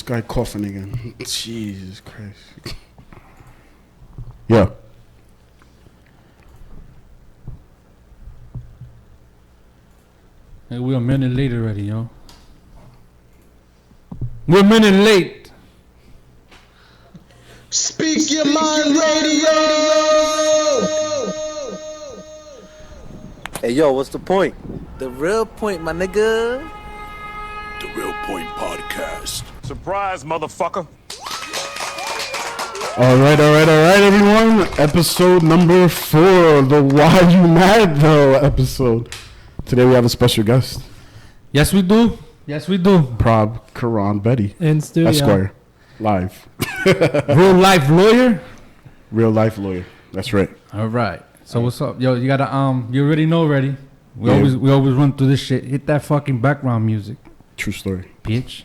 guy coughing again. Jesus Christ. Yeah. Hey, we're a minute late already, yo. We're a minute late. Speak Your Mind Radio. Hey, yo, what's the point? The real point, my nigga. The Real Point Podcast. Surprise, motherfucker. All right, everyone. Episode number 4, the Why You Mad Though episode. Today we have a special guest. Yes, we do. Prab Karan Betty. In studio. Esquire. Live. Real life lawyer. Real life lawyer. That's right. All right. So what's up, yo? You gotta you already know already. We Yeah. always run through this shit. Hit that fucking background music, True story. bitch.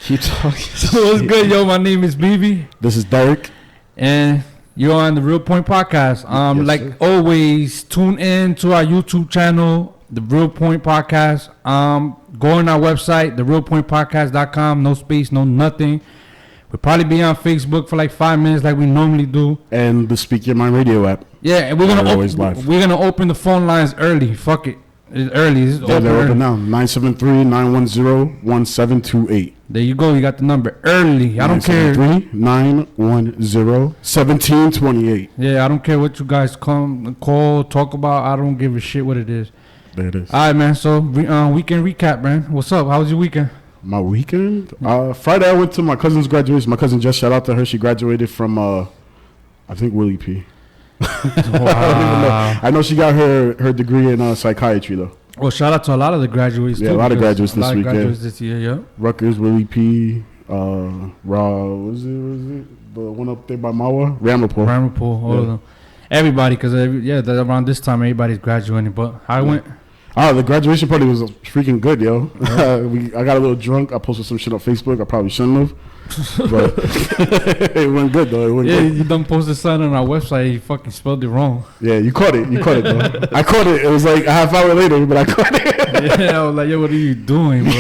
Keep talking. So what's good, yo? My name is BB, This is Derek. and you're on the Real Point Podcast. Yes, Like sir. always, tune in to our YouTube channel, the Real Point Podcast. Go on our website, therealpointpodcast.com. No space, no nothing. We'll probably be on Facebook for like 5 minutes, like we normally do. And the Speak Your Mind radio app. Yeah, and we're They're always gonna live. we're gonna open the phone lines early. Fuck it, it's early. It's Yeah, they're early. open now. 973-910-1728. There you go. You got the number early. I don't care. 973-910-1728. Yeah, I don't care what you guys call, talk about. I don't give a shit what it is. There it is. All right, man. So weekend recap, man. What's up? How was your weekend? My weekend? Friday I went to my cousin's graduation. My cousin just shout out to her. She graduated from, I think, Willie P. Wow. I know she got her degree in psychiatry, though. Well, shout out to a lot of the graduates. Yeah, too, a lot of because graduates a lot this of weekend. graduates this year, yeah. Rutgers, Willie P. Raw, what was it? The one up there by Mawa? Ramapo. Ramapo, all of them. Everybody, because around this time, everybody's graduating. But how it went? The graduation party was freaking good, yo. I got a little drunk. I posted some shit on Facebook. I probably shouldn't have. But it went good, though. It went Yeah, good. you done posted something on our website. You fucking spelled it wrong. Yeah, you caught it. Though. I caught it. It was like a half hour later, but I caught it. Yeah, I was like, yo, what are you doing, bro?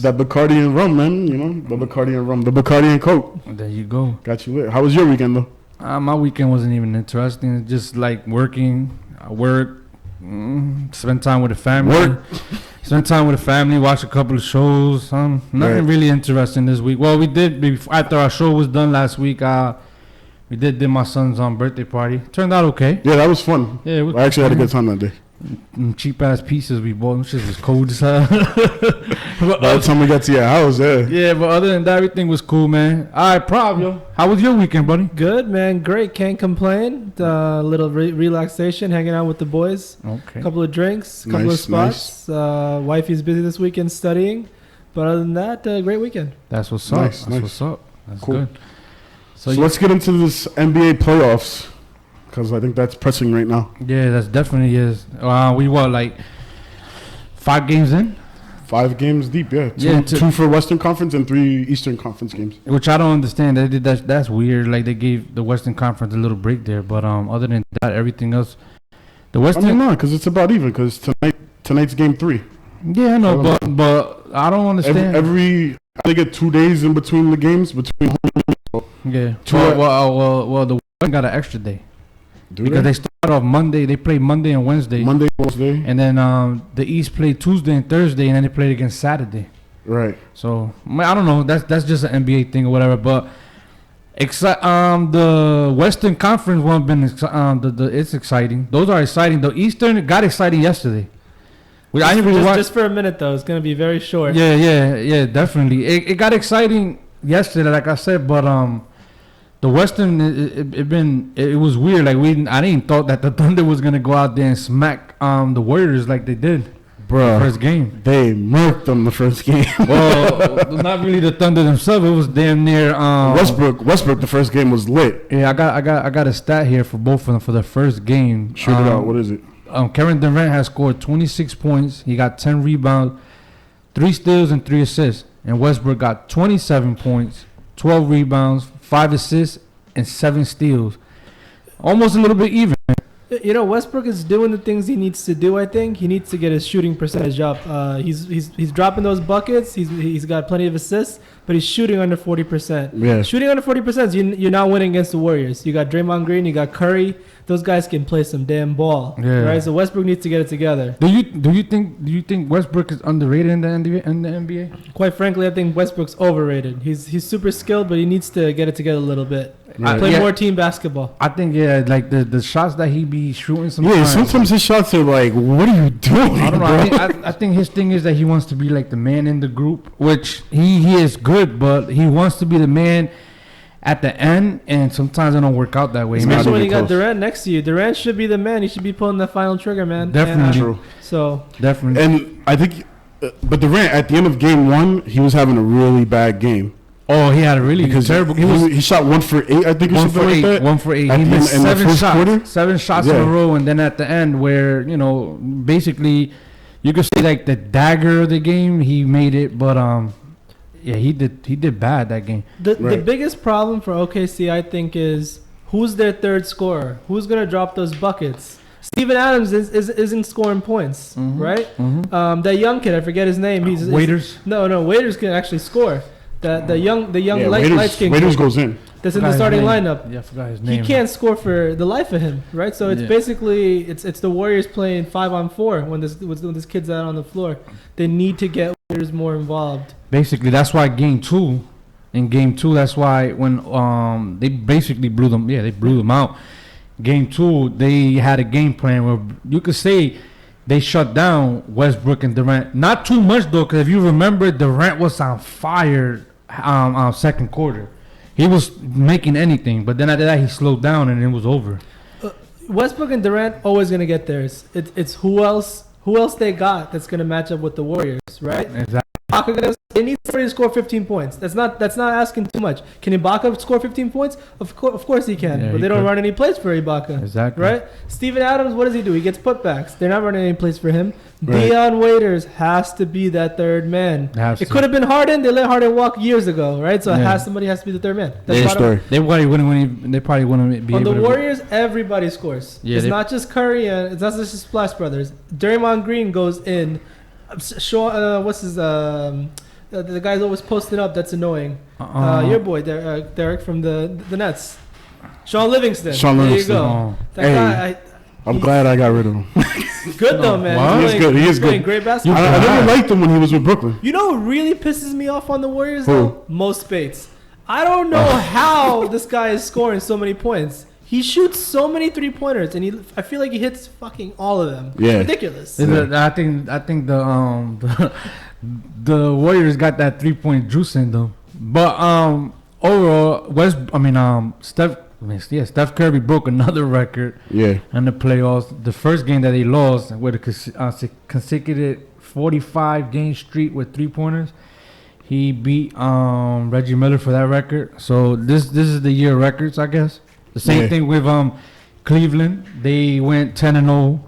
That Bacardi and rum, man. You know, the Bacardi and rum. The Bacardi and Coke. There you go. Got you lit. How was your weekend, though? My weekend wasn't even interesting. It's just like working, spend time with the family. Spend time with the family, watch a couple of shows. Nothing Right. really interesting this week. Well, we did, after our show was done last week, we did my son's birthday party. Turned out okay. Yeah, that was fun. Yeah, it was I actually had a good time that day. cheap ass pieces we bought. Them shit was cold as hell. By the time we got to your house, Yeah, but other than that, everything was cool, man. All right, Prob, yo. How was your weekend, buddy? Good, man. Great. Can't complain. Little relaxation, hanging out with the boys. Okay. Couple of drinks, couple Nice, of spots. Wifey's busy this weekend studying. But other than that, great weekend. That's what's up. Nice, That's nice. what's up. That's Cool. good. So let's get into this NBA playoffs, because I think that's pressing right now. Yeah, that's definitely is. We what, like 5 games in? 5 games deep, yeah. Yeah, Two for Western Conference and 3 Eastern Conference games. Which I don't understand. They did that. That's weird. Like they gave the Western Conference a little break there, but other than that, everything else, the I Western. mean, no, because it's about even, because tonight's game 3. Yeah, I know, but I don't understand. They get 2 days in between the games, between yeah. Two- Well, the Western got an extra day because they start off Monday. They play Monday and Wednesday, Monday, Wednesday. and then the East played Tuesday and Thursday, and then they played again Saturday. Right. So I don't know. That's just an NBA thing or whatever. But the Western Conference one been it's exciting. Those are exciting. The Eastern got exciting yesterday. I didn't really watch. Just for a minute, though. It's going to be very short. Yeah, definitely. It got exciting yesterday, like I said, but the Western it was weird. Like I didn't thought that the Thunder was gonna go out there and smack the Warriors like they did. Bruh. First game. They murked them the first game. Well, not really the Thunder themselves. It was damn near Westbrook, the first game was lit. Yeah, I got a stat here for both of them for the first game. Shoot it out. What is it? Kevin Durant has scored 26 points. He got 10 rebounds, 3 steals, and 3 assists. And Westbrook got 27 points, 12 rebounds, 5 assists, and 7 steals. Almost a little bit even. You know, Westbrook is doing the things he needs to do. I think he needs to get his shooting percentage up. He's dropping those buckets. He's got plenty of assists, but he's shooting under 40%. Yeah. Shooting under 40%, you're not winning against the Warriors. You got Draymond Green, you got Curry. Those guys can play some damn ball. Yeah. Right. So Westbrook needs to get it together. Do you think Westbrook is underrated in the NBA? Quite frankly, I think Westbrook's overrated. He's super skilled, but he needs to get it together a little bit. Right. Play Yeah. more team basketball. I think like the shots that he be shooting Yeah, sometimes. sometimes his shots are like, what are you doing, I don't know. bro? I think his thing is that he wants to be like the man in the group, which he is good, but he wants to be the man at the end, and sometimes it don't work out that way. It's not Especially when even you got close. Durant next to you. Durant should be the man. He should be pulling the final trigger, man. Definitely. And, True. so Definitely. And I think, but Durant, at the end of game 1, he was having a really bad game. Oh, he had a really Because terrible. he shot 1 for 8, I think, or 1 something for like 8. that. 1 for 8. At He the missed end- in the 7 first shots. quarter? 7 shots in Yeah. a row, and then at the end, where basically, you could say like the dagger of the game, he made it, but yeah, he did bad that game. the Right. biggest problem for OKC, I think, is who's their third scorer? Who's gonna drop those buckets? Steven Adams isn't scoring points, Mhm. right? Mm-hmm. That young kid, I forget his name. He's Waiters. No, Waiters can actually score. The young Yeah, light Waiters, skin Waiters kid goes in. that's in Forgot the his starting name. lineup. Yeah, I forgot his He name. can't score for the life of him, right? So it's Yeah. basically it's the Warriors playing 5-on-4 when this kid's out on the floor. They need to get Warriors more involved. Basically, that's why in game two, that's why when they basically blew them. Yeah, they blew them out. Game 2, they had a game plan where you could say they shut down Westbrook and Durant. Not too much though, because if you remember, Durant was on fire second quarter. He was making anything, but then after that he slowed down and it was over. Westbrook and Durant always gonna get theirs. It's who else they got that's gonna match up with the Warriors, right? Exactly. Ibaka, they need somebody to score 15 points. That's not asking too much. Can Ibaka score 15 points? Of course he can, Yeah, but he they don't could. run any plays for Ibaka. Exactly. Right? Steven Adams, what does he do? He gets putbacks. They're not running any plays for him. Right. Dion Waiters has to be that third man. Has It to. could have been Harden. They let Harden walk years ago, right? So Yeah. somebody has to be the third man. True bottom- story. They probably wouldn't be On the able to. Warriors, everybody scores. Yeah, It's they- not just Curry and it's not just the Splash Brothers. Draymond Green goes in. What's his the guy's always posting up. That's annoying. Your boy Derek from the Nets. Sean Livingston. Sean there Livingston. you go. Oh. That Hey. guy, I'm glad I got rid of him. he's good though, man. Wow. He's He is good. He is playing good. great basketball. I never liked him when he was with Brooklyn. You know what really pisses me off on the Warriors Who? though? Mo Spates. I don't know how this guy is scoring so many points. He shoots so many 3-pointers, and I feel like he hits fucking all of them. Yeah. It's ridiculous. I think the Warriors got that 3-point juice in them. But overall, Steph Curry broke another record Yeah. in the playoffs. The first game that they lost with a consecutive 45 game streak with 3-pointers. He beat Reggie Miller for that record. So this is the year of records, I guess. The same Yeah. thing with Cleveland. They went 10-0.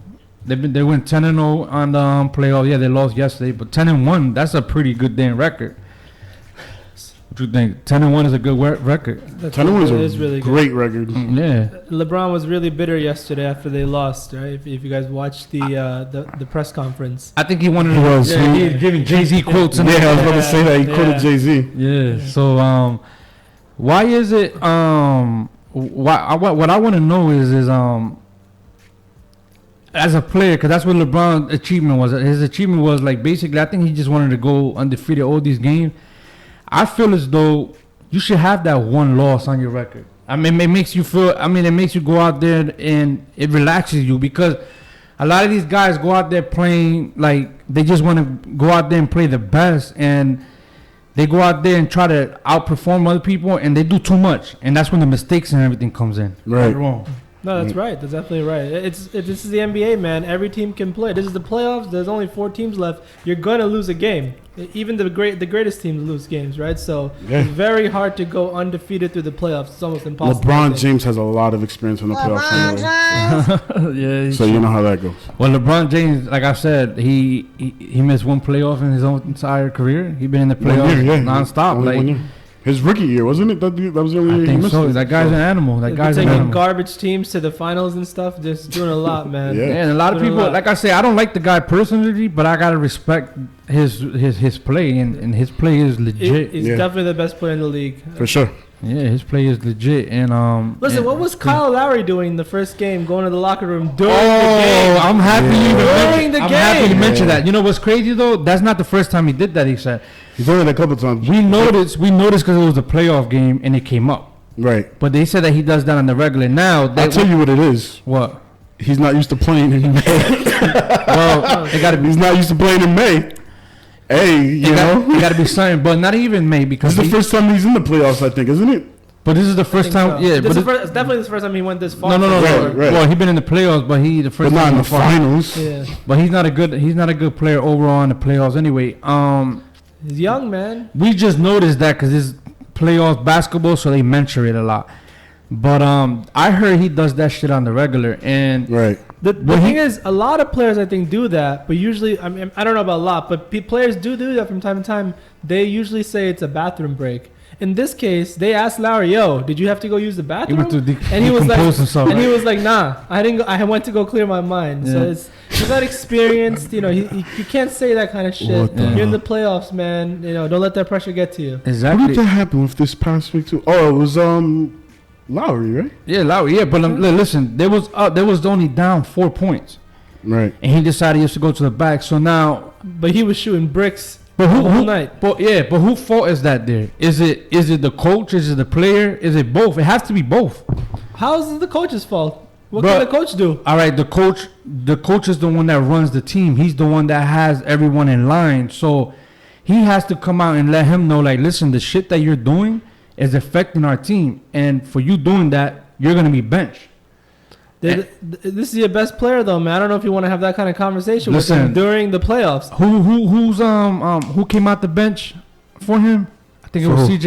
They went 10-0 on the playoff. Yeah, they lost yesterday, but 10-1. That's a pretty good damn record. What you think? 10-1 is a good record. 10-1 is It a is really good. great record. Yeah. LeBron was really bitter yesterday after they lost, right? If you guys watched the press conference. I think he wanted He to. was. Yeah, he was giving Jay-Z quotes. And Yeah, I was about to say that. He Yeah. quoted Jay-Z. Yeah. So why is it what I want to know is as a player, because that's what LeBron's achievement was. His achievement was like basically, I think he just wanted to go undefeated all these games. I feel as though you should have that one loss on your record. I mean, it makes you feel. I mean, it makes you go out there and it relaxes you because a lot of these guys go out there playing like they just want to go out there and play the best, and they go out there and try to outperform other people, and they do too much, and that's when the mistakes and everything comes in. Right. Wrong. No, that's right. That's definitely right. This is the NBA, man. Every team can play. This is the playoffs. There's only 4 teams left. You're gonna lose a game. Even the greatest teams lose games, right? So Yeah. it's very hard to go undefeated through the playoffs. It's almost impossible. I LeBron think. James has a lot of experience in the playoffs anyway. Yeah. So you know how that goes. Well, LeBron James, like I said, he missed one playoff in his own entire career. He been in the 1 playoffs year, yeah. nonstop. Only Like 1 year. His rookie year, wasn't it? That was the only year I he think missed so. it. That guy's an animal. That guy's an taking animal. garbage teams to the finals and stuff. Just doing a lot, man. Yeah. Yeah, and a lot of Doing a people, lot. like I say, I don't like the guy personally, but I gotta respect his play, and his play is legit. He's Yeah. definitely the best player in the league. For sure. Yeah, his play is legit. And Listen, and- what was Kyle Lowry doing in the first game, going to the locker room during the Oh, game? I'm happy you even During mentioned- the I'm happy you game. mentioned that. You know what's crazy though? That's not the first time he did that. He said He's done it a couple times. we noticed because it was a playoff game and it came up. Right. But they said that he does that on the regular. Now I'll tell you what it is. what? He's not used to playing in May. Well, it gotta be. He's not used to playing in May. Hey, you know. It gotta be something, but not even May This because is the he- first time he's in the playoffs, I think, isn't it? But this is the first time. Yeah, This but is it's definitely the first time he went this far. no. Right, right. Well, he been in the playoffs, but he the first But not time in the he far. finals. Yeah, But he's not a good player overall in the playoffs anyway. he's young, man. We just noticed that because it's playoff basketball, so they mention it a lot. But I heard he does that shit on the regular, and Right. The Well, thing is, a lot of players I think do that, but usually, I mean, I don't know about a lot, but players do that from time to time. They usually say it's a bathroom break. In this case, they asked Lowry, "Yo, did you have to go use the he bathroom?" went to And he was like, decompose himself. and he was like, "Nah, I didn't. I went to go clear my mind." So Yeah. he's not experienced. You know, you can't say that kind of shit. What the You're in hell? the playoffs, man. You know, don't let that pressure get to you. What did Exactly. that happen with this past week too? Oh, it was Lowry, right? Yeah, Lowry. Yeah, but listen, there was only down 4 points, Right. and he decided he has to go to the back. So now, But he was shooting bricks but the whole night. But who fault is that? There is it the coach? Is it the player? Is it both? It has to be both. How is it the coach's fault? What Bro, can the coach do? All right, the coach is the one that runs the team. He's the one that has everyone in line. So he has to come out and let him know, like, listen, the shit that you're doing is affecting our team, and for you doing that, you're gonna be benched. This is your best player, though, man. I don't know if you want to have that kind of conversation with Listen. him during the playoffs. Who came out the bench for him? I think it For was who?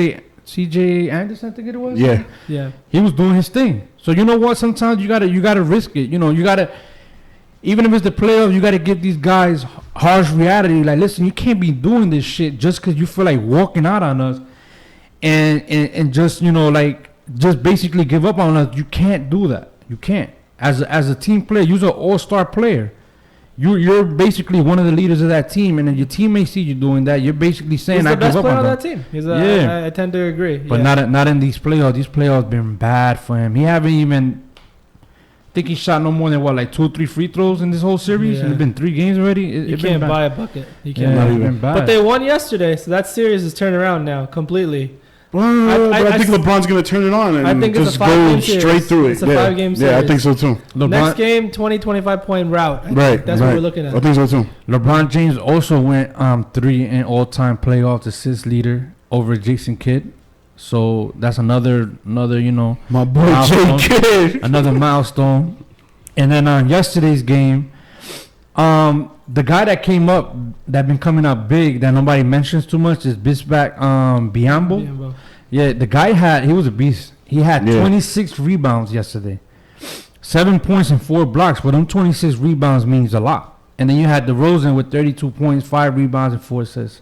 CJ Anderson. I think it was. Yeah. Yeah. He was doing his thing. So you know what? Sometimes you gotta risk it. You know, you gotta, even if it's the playoffs, you gotta give these guys harsh reality. Like, listen, you can't be doing this shit just because you feel like walking out on us, and just, you know, like, just basically give up on us. You can't do that. You can't. As a team player, you're an all-star player. You're basically one of the leaders of that team, and then your teammates see you doing that. You're basically saying, He's "I the give best up player on on them." that team. Yeah. I tend to agree. But yeah. not in these playoffs. These playoffs been bad for him. He haven't even. I think he shot no more than like 2 or 3 free throws in this whole series. Yeah. And it's been 3 games already. You It's been can't bad. buy a bucket. You Yeah, can't. Not it's even. been bad. But they won yesterday, so that series is turned around now completely. Well, I- but I, I think s- LeBron's gonna turn it on and I think it's a just go 5-game series. straight through it. It's a yeah. 5-game Yeah, I series. think so too. Next game, 20-25 point route. I think Right. That's right. what we're looking at. I think so too. LeBron James also went 3 in all-time playoff assist leader over Jason Kidd. So that's another you know, My boy Milestone. Jay Kidd. another milestone. And then on yesterday's game, the guy that came up, that been coming up big, that nobody mentions too much, is Bismack Biyombo. Yeah, bro. Yeah, the guy he was a beast. He had Yeah. 26 rebounds yesterday. 7 points and 4 blocks, but them 26 rebounds means a lot. And then you had DeRozan with 32 points, 5 rebounds, and 4 assists.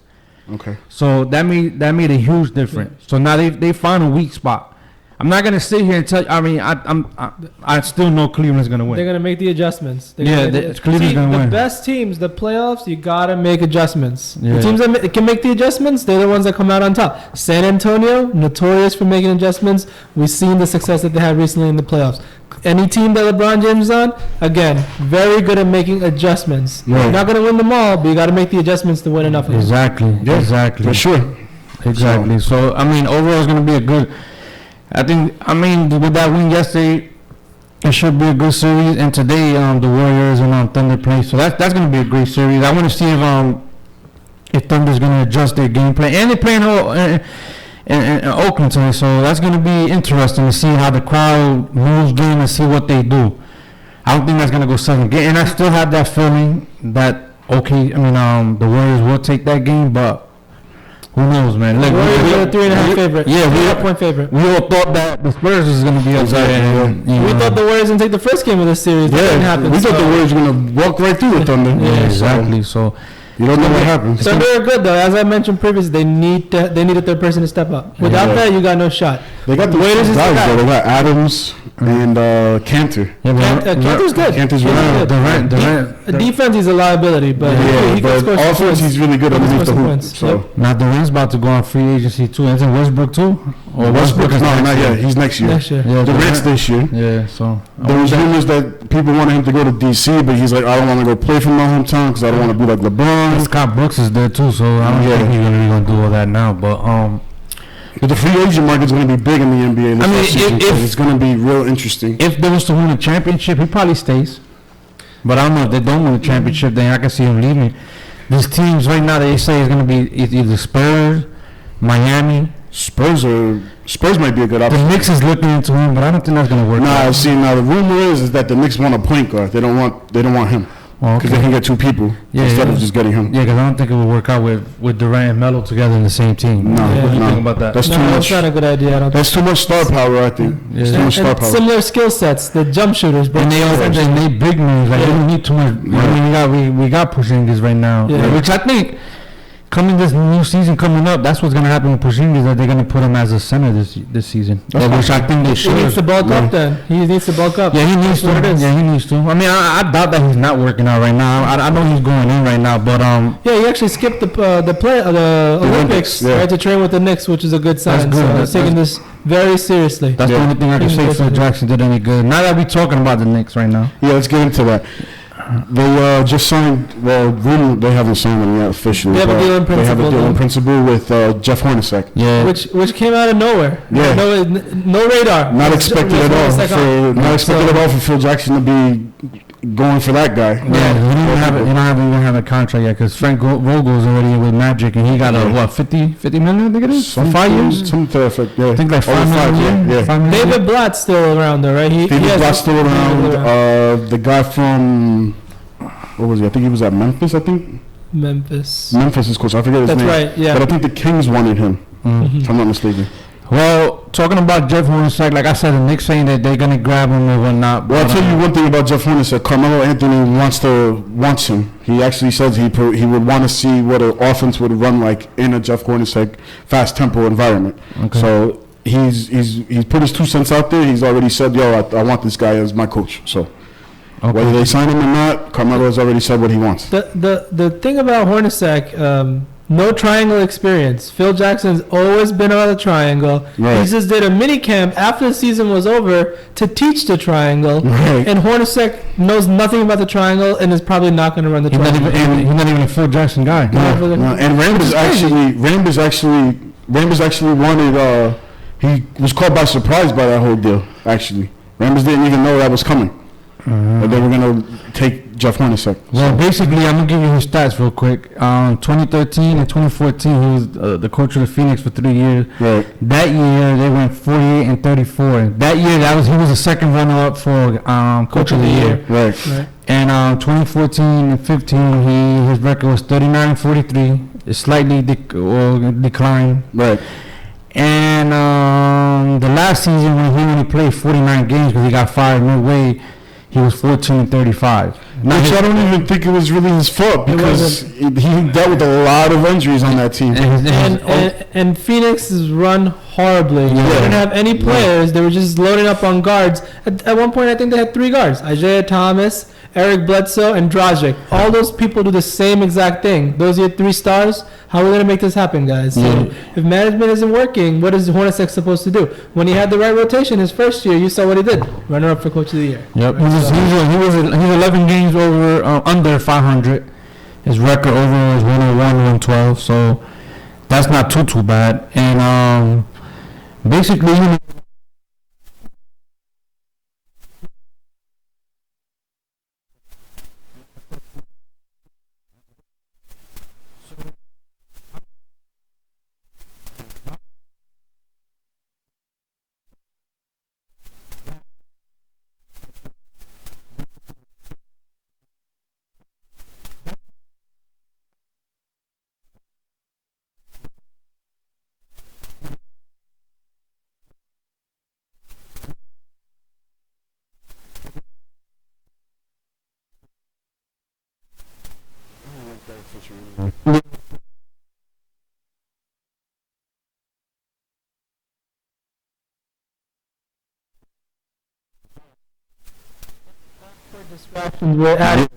Okay. So that made a huge difference. So now they found a weak spot. I'm not gonna sit here and tell you. I mean, I still know Cleveland's gonna win. They're gonna make the adjustments. They're Yeah, gonna- Cleveland's gonna the win. best teams, the playoffs, you gotta make adjustments. Yeah. The teams that can make the adjustments, they're the ones that come out on top. San Antonio, notorious for making adjustments. We've seen the success that they had recently in the playoffs. Any team that LeBron James is on, again, very good at making adjustments. Right. You're not gonna win them all, but you gotta make the adjustments to win enough of them. Exactly. Yeah, Exactly. For sure. Exactly. So I mean, overall, it's gonna be a good. I mean, with that win yesterday, it should be a good series. And today, the Warriors and Thunder play, so that's gonna be a great series. I want to see if Thunder's gonna adjust their game plan, and they're playing in Oakland today, so that's gonna be interesting to see how the crowd moves game and see what they do. I don't think that's gonna go 7 game, and I still have that feeling that the Warriors will take that game, but. Who knows, man? Look, Warriors are a 3.5 favorite. Yeah, 3.5 point favorite. we all thought that the Spurs was going to be up there. And, We thought the Warriors would take the first game of the series. That didn't happen. We thought so- the Warriors were gonna walk right through the Thunder. Yeah, exactly. So, You don't know what happens. So they're good though. As I mentioned previously, they need a third person to step up. Without that, you got no shot. They got the Waiters is the guys guy. though. They got Adams and Cantor. Cantor's good. Cantor's He's really good. Durant. Defense, he's a liability, but he can but score some offense, points. he's really good He can underneath the score some hoop. points. So Yep. Now Durant's about to go on free agency too. Isn't Westbrook too? Or Westbrook is not next yet. year? He's next year. Next year. Yeah, Durant's Durant. this year. Yeah, so There was rumors that people wanted him to go to DC, but he's like, I don't want to go play for my hometown because I don't want to be like LeBron. Scott Brooks is there too, so I don't think he's really gonna do all that now. But the free agent market's going to be big in the NBA. I mean, if it's going to be real interesting. if they was to win a championship, he probably stays. But I don't know if they don't win a championship, then I can see him leaving. These teams right now, they say it's gonna be either Spurs, Miami. Spurs might be a good The option. Knicks is looking into him, but I don't think that's gonna work. Nah, out. see, now the rumor is that the Knicks want a point guard. They don't want him Oh, because okay. they can get two people instead of just getting him. Yeah, because I don't think it would work out with Durant and Melo together in the same team. No, What do you no. think about that? That's too No, much. that's not a good idea. I don't think. That's too much star power. I think. It's too Yeah. much star And power. similar skill sets, the jump shooters, but And they big moves. Like, Yeah. they don't need too much. I mean, we got Porzingis right now, Yeah. which I think coming this new season coming up, that's what's gonna happen with Porzingis. That they're gonna put him as a center this season, which I think they he needs to should. bulk up. Then he needs to bulk up. Yeah, he needs to. That's what it is. Yeah, he needs to. I mean, I doubt that he's not working out right now. I know he's going in right now, but Yeah, he actually skipped the Olympics yeah. right, to train with the Knicks, which is a good sign. That's good. So he's That's- taking this very seriously. that's the Yeah. only thing I can say. Phil Jackson did any good. Now that we're talking about the Knicks right now. Yeah, let's get into that. They just signed. Well, really, they haven't signed him yet officially. They have a but deal in They have a principle, deal in though. principle with Jeff Hornacek. Yeah. Which came out of nowhere. Yeah. No radar. Not It's expected just at all. one second. Not expected at all for Phil Jackson to be going for that guy. Yeah, he don't even have a contract yet because Frank Vogel's already with Magic and he got a what 50 million I think it is for 5 years. Something to that effect. Yeah. I think like Over 5 million. Yeah. $5 million. David Blatt's still around though, right? David has- Blatt's still around. The guy from what was he? I think he was at Memphis. I think Memphis. Memphis is coach. I forget his That's name. right. Yeah. But I think the Kings wanted him. If I'm not mistaken. Well, talking about Jeff Hornacek, like I said, the Knicks saying that they're gonna grab him or whatnot. Well, I'll but, tell you one thing about Jeff Hornacek. Carmelo Anthony wants him. He actually says he would want to see what an offense would run like in a Jeff Hornacek fast tempo environment. Okay. So he's put his 2 cents out there. He's already said, "Yo, I want this guy as my coach." So whether they sign him or not, Carmelo has already said what he wants. The thing about Hornacek, no triangle experience. Phil Jackson's always been on the triangle. Right. He just did a mini camp after the season was over to teach the triangle. Right. And Hornacek knows nothing about the triangle and is probably not going to run the he's triangle. he's not even a Phil Jackson guy. No, and Rambers actually wanted. He was caught by surprise by that whole deal. Actually, Rambers didn't even know that was coming. That they were gonna take Jeff Hornacek. Well, basically, I'm gonna give you his stats real quick. 2013 and 2014, he was the coach of the Phoenix for 3 years. Right. That year, they went 48 and 34. That year, he was the second runner-up for coach of the year. Right. Right. And 2014 and 15, his record was 39 and 43. It slightly declined. Right. And the last season, when he only played 49 games because he got fired midway, he was 14 and 35. Which I don't even think it was really his fault because he dealt with a lot of injuries on that team. And Phoenix is run horribly. They didn't have any players. They were just loading up on guards. At one point, I think they had 3 guards: Isaiah Thomas, Eric Bledsoe, and Dragic. All those people do the same exact thing. Those are your 3 stars. How are we going to make this happen, guys? So if management isn't working, what is Hornacek supposed to do? When he had the right rotation his first year, you saw what he did. Runner up for Coach of the Year. Yep, he's 11 games over under 500. His record overall is 101, 112. So that's not too bad. And basically, distractions were added.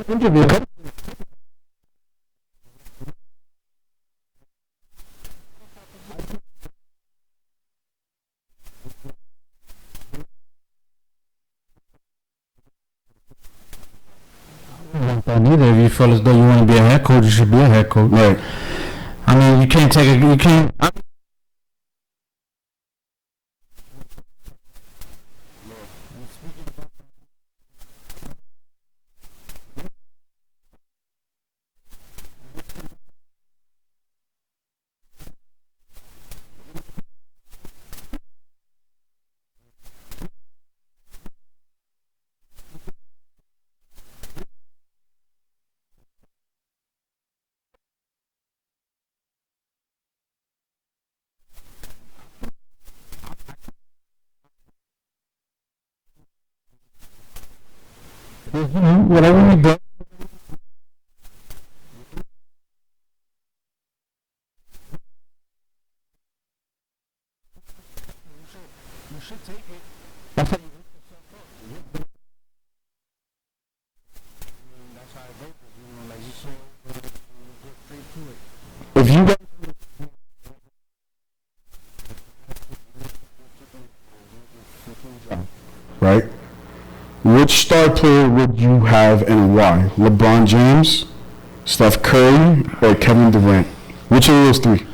Interview. Neither of you feel as though you want to be a head coach, you should be a head coach. Right. I mean, you can't take a, you can't. Whatever we do. If you guys right, which star player would you have and why? LeBron James, Steph Curry, or Kevin Durant? Which of those three?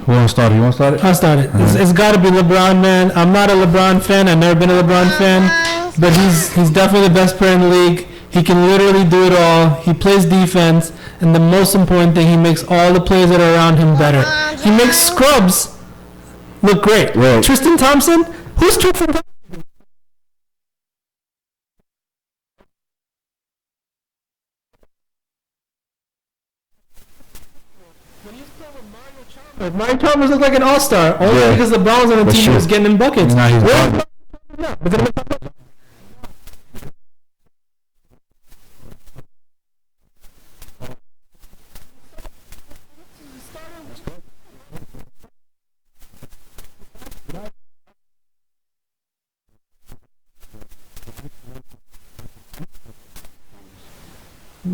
Who wants to start it? You want to start it? I'll start it. It's got to be LeBron, man. I'm not a LeBron fan. I've never been a LeBron fan, but he's definitely the best player in the league. He can literally do it all. He plays defense, and the most important thing, he makes all the players that are around him better. He makes scrubs look great. Right. Tristan Thompson? Who's Tristan Thompson? Mario Chalmers looked like an all-star only Yeah. because LeBron was on the That's team true. and was getting him buckets. Nah, he's Where's gone. LeBron? But then-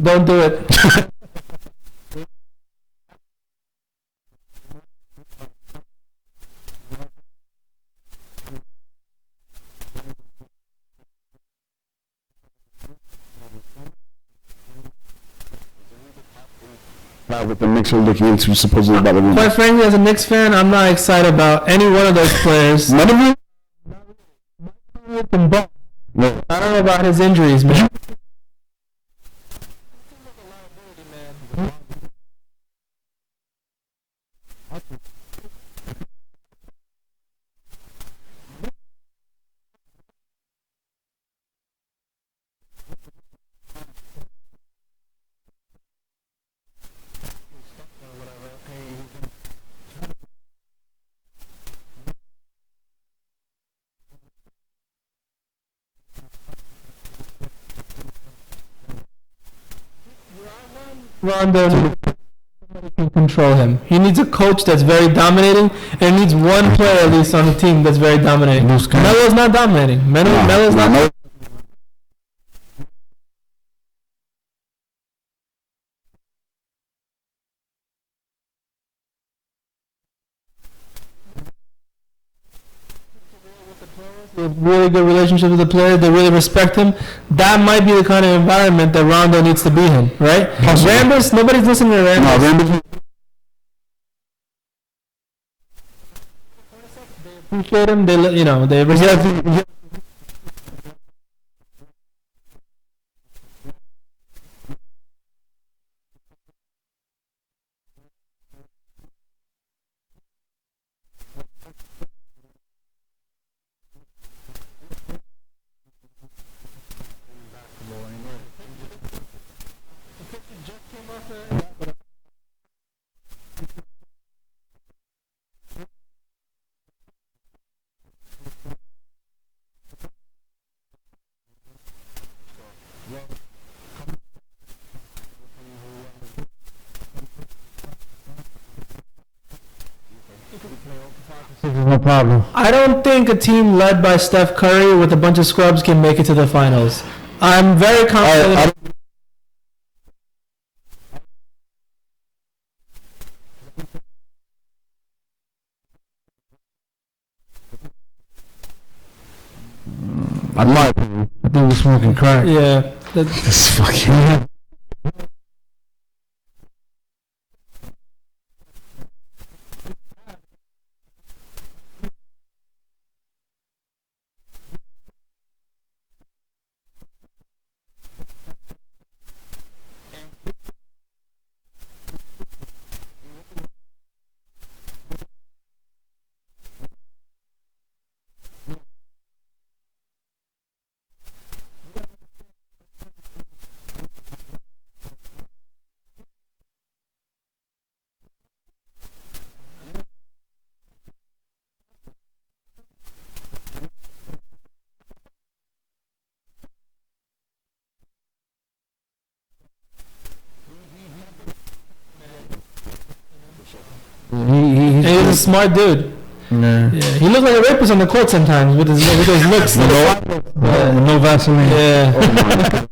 Don't do it. Now with the Knicks are looking into supposedly about the rumor. Quite frankly, as a Knicks fan, I'm not excited about any one of those players. None of you? No. I don't know about his injuries, man. Rondo can control him. He needs a coach that's very dominating, and he needs one player at least on the team that's very dominating. Melo's not dominating. Melo's not. They have really good relationship with the player. They really respect him. That might be the kind of environment that Rondo needs to be in, right? Rambus, nobody's listening to Rambus. No, Rambus. Appreciate him. They respect him. problem. I don't think a team led by Steph Curry with a bunch of scrubs can make it to the finals. I'm very confident. I think we're smoking crack. Yeah. This fucking. And he's a smart dude. Yeah. Yeah, he looks like a rapist on the court sometimes with those looks. No Vaseline. Yeah.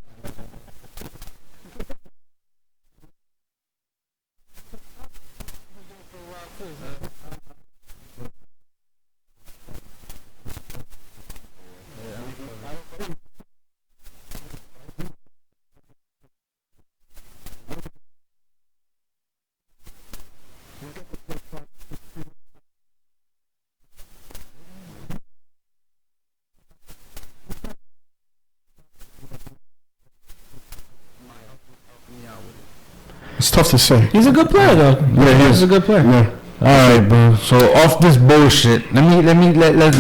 It's tough to say. He's a good player though. Yeah, he He's is. a good player. Yeah. All right, bro. So off this bullshit. Let's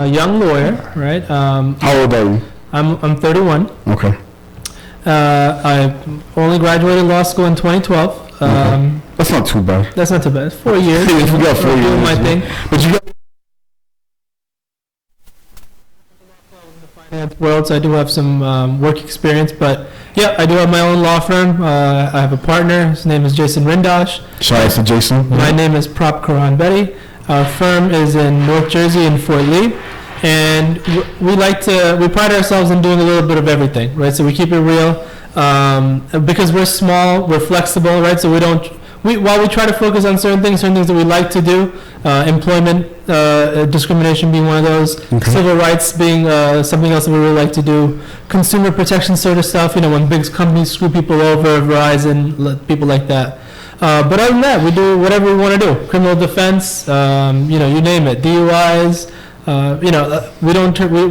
Young lawyer, right? How old are you? I'm 31. Okay. I only graduated law school in 2012. That's not too bad. That's not too bad. 4 years. If you got 4 Doing years, my thing. But you got Finance world, so I do have some work experience. But yeah, I do have my own law firm. I have a partner. His name is Jason Rindosh. shout out to Jason. My name is Prop Karan Betty. Our firm is in North Jersey in Fort Lee. And we pride ourselves in doing a little bit of everything, right? So we keep it real. Because we're small, we're flexible, right? So while we try to focus on certain things that we like to do, employment discrimination being one of those, civil rights being something else that we really like to do, consumer protection sort of stuff, when big companies screw people over, Verizon, people like that. But other than that, we do whatever we want to do. Criminal defense, you name it, DUIs.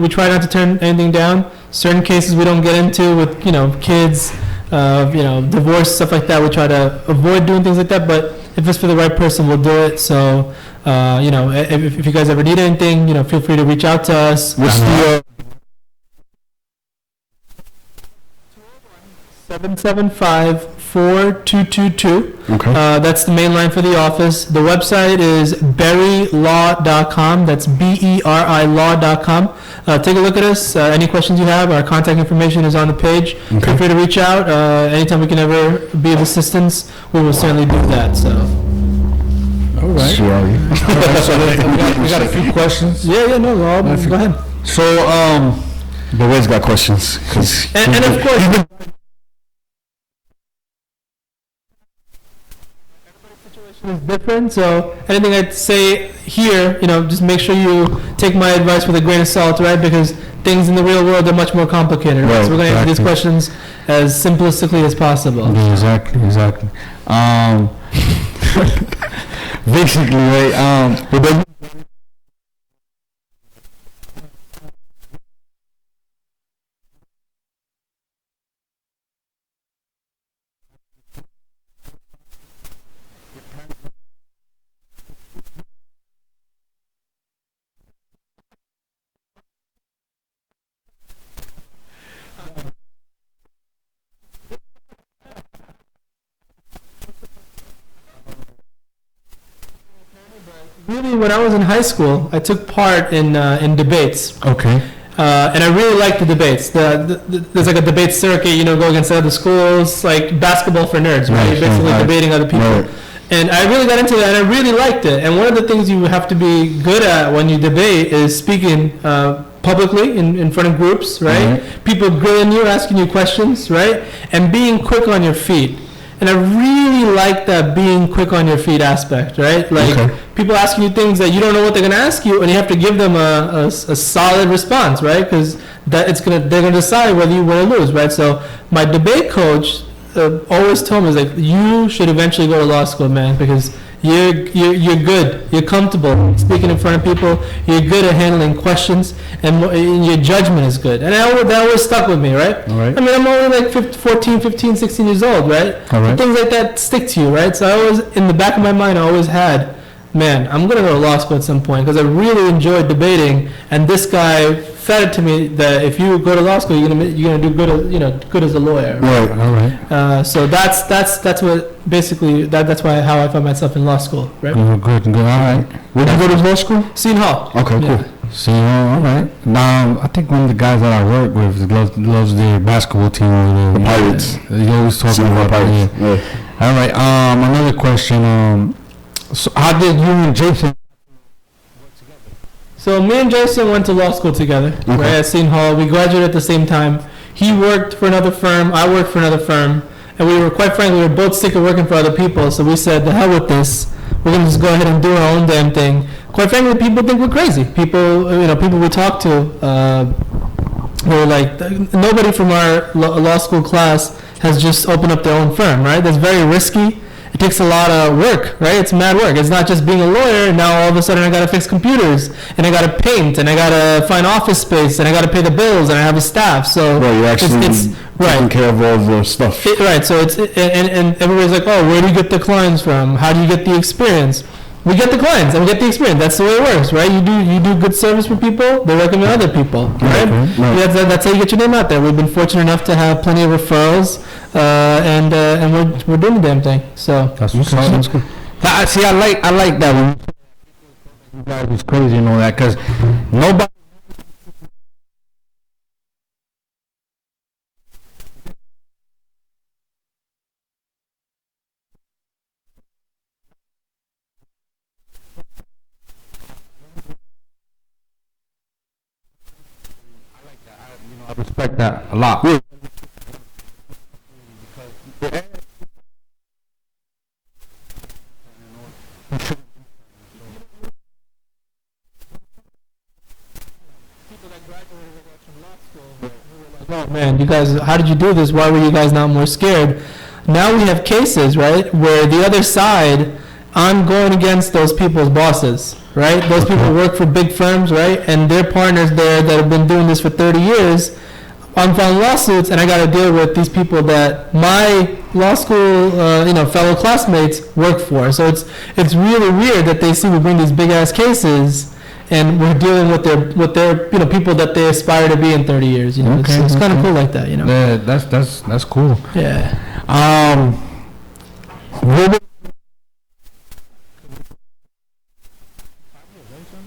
We try not to turn anything down. Certain cases we don't get into with, kids, divorce, stuff like that. We try to avoid doing things like that, but if it's for the right person, we'll do it. So, if you guys ever need anything, feel free to reach out to us. What's the 775-4222. Okay. That's the main line for the office. The website is berrylaw.com. That's BERI-law.com. Take a look at us. Any questions you have, our contact information is on the page. Okay. Feel free to reach out. Anytime we can ever be of assistance, we will certainly do that. So, All right. Sorry. So we got a few questions. yeah, no, Rob, go ahead. So The Wiz got questions. 'Cause And of course, is different, so anything I'd say here, just make sure you take my advice with a grain of salt, right? Because things in the real world are much more complicated, right? Right, So we're going to answer these exactly. questions as simplistically as possible. Exactly. Basically, right? But then Really, when I was in high school, I took part in debates. okay. And I really like the debates. There's like a debate circuit, go against other schools, like basketball for nerds, right? You're basically debating other people. Right. And I really got into that, and I really liked it. And one of the things you have to be good at when you debate is speaking publicly in front of groups, right? People grilling you, asking you questions, right? And being quick on your feet. And I really like that being quick on your feet aspect, right? Like people asking you things that you don't know what they're going to ask you, and you have to give them a solid response, right? Because they're going to decide whether you win or lose, right? So my debate coach always told me, like, you should eventually go to law school, man, because you're good, you're comfortable speaking in front of people, you're good at handling questions, and your judgment is good. And that always stuck with me, right? I mean, I'm only like 14, 15, 16 years old, right? So things like that stick to you, right? So I always, in the back of my mind, I always had, man, I'm going to go to law school at some point, because I really enjoyed debating, and this guy fed it to me that if you go to law school, you're gonna do good as a lawyer. Right. So that's what basically that's how I found myself in law school. Right. Good. All right. Where did you go to law school? Seton Hall. Okay. Cool. Seton Hall. All right. Now I think one of the guys that I work with loves the basketball team. The Pirates. He always talking about Pirates. Yeah. All right. Another question. So how did you and Jason? So me and Jason went to law school together, right, at Seton Hall. We graduated at the same time. He worked for another firm, I worked for another firm, and we were, quite frankly, we were both sick of working for other people, so we said, the hell with this. We're going to just go ahead and do our own damn thing. Quite frankly, people think we're crazy. People we talk to, were like, nobody from our law school class has just opened up their own firm, right? That's very risky. It takes a lot of work, right? It's mad work. It's not just being a lawyer, and now all of a sudden I got to fix computers, and I got to paint, and I got to find office space, and I got to pay the bills, and I have a staff. So you're actually taking care of all the stuff. Right. So and everybody's like, oh, where do you get the clients from? How do you get the experience? We get the clients and we get the experience. That's the way it works, right? You do good service for people, they recommend other people, right? That's how you get your name out there. We've been fortunate enough to have plenty of referrals, and we're doing the damn thing. So that's good. See, I like that one. You guys was crazy and all that, because nobody. I respect that a lot. Oh man, you guys, how did you do this? Why were you guys not more scared? Now we have cases, right, where the other side, I'm going against those people's bosses, right? Those people work for big firms, right? And their partners there that have been doing this for 30 years. I'm filing lawsuits, and I got to deal with these people that my law school, fellow classmates work for. So it's really weird that they see me bring these big ass cases, and we're dealing with their people that they aspire to be in 30 years. It's kind of cool like that, Yeah, that's cool. Yeah.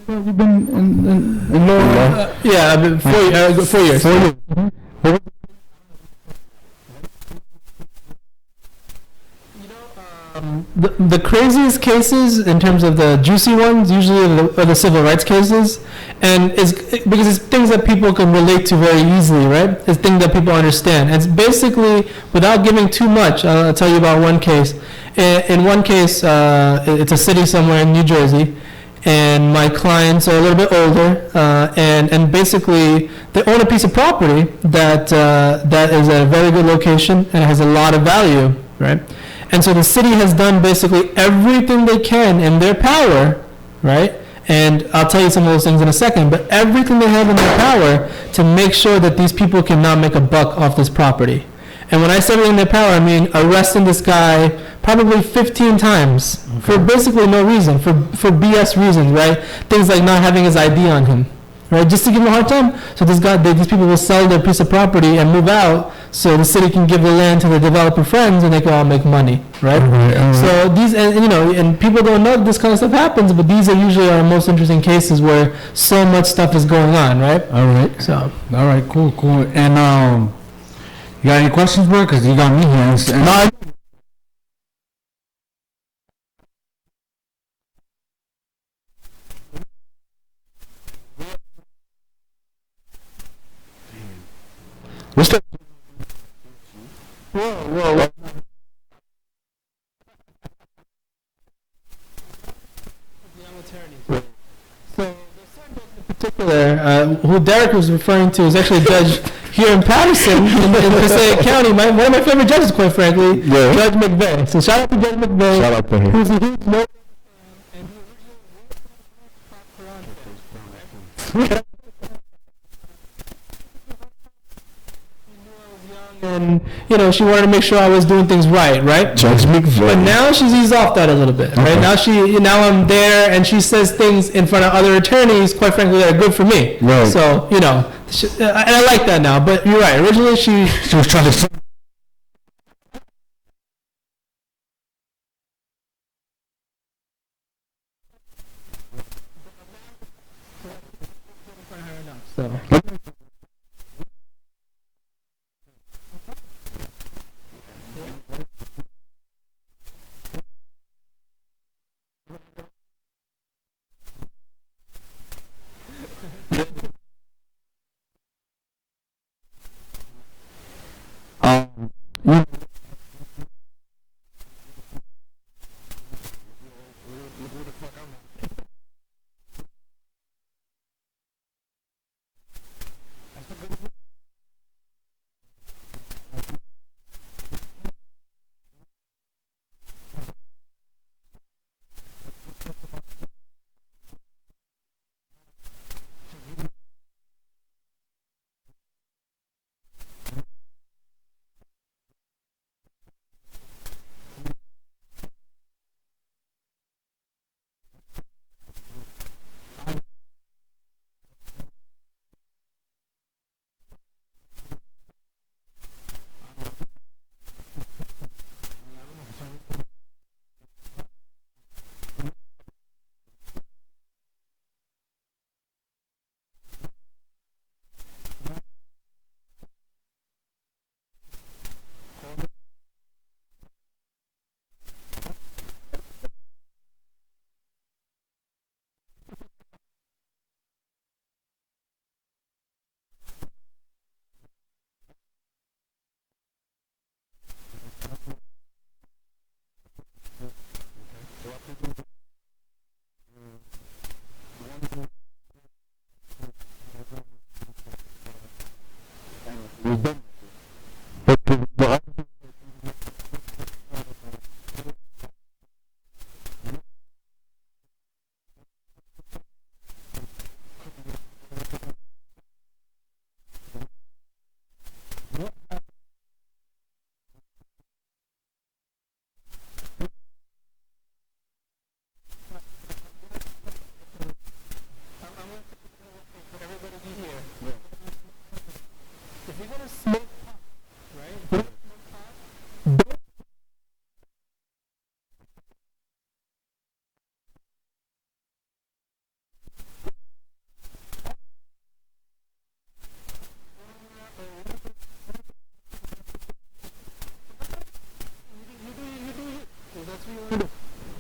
You've been in law? Yeah, I've been 4 years. 4 years. The craziest cases in terms of the juicy ones usually are the civil rights cases, and because it's things that people can relate to very easily, right? It's things that people understand. It's basically, without giving too much, I'll tell you about one case. In one case, it's a city somewhere in New Jersey, and my clients are a little bit older, and basically they own a piece of property that is at a very good location and it has a lot of value, right? And so the city has done basically everything they can in their power, right? And I'll tell you some of those things in a second, but everything they have in their power to make sure that these people cannot make a buck off this property. And when I say everything in their power, I mean arresting this guy probably 15 times for basically no reason, for BS reasons, right? Things like not having his ID on him, right? Just to give him a hard time. So these people will sell their piece of property and move out so the city can give the land to the developer friends and they can all make money, right? So these, and you know, and people don't know this kind of stuff happens, but these are usually our most interesting cases where so much stuff is going on, right? All right. So, All right, cool. And you got any questions, bro? Because you got me here. No, What's that? whoa. Who Derek was referring to is actually a judge here in Patterson in Passaic County. One of my favorite judges, quite frankly, Yeah. Judge McVeigh. So shout out to Judge McVeigh. Shout out to him. Who's a huge no. And you know, she wanted to make sure I was doing things right? Judge McVeigh. But now she's eased off that a little bit, right? Now I'm there, and she says things in front of other attorneys, quite frankly, that are good for me. Right. So you know, and I like that now. But you're right. Originally, she was trying to. so.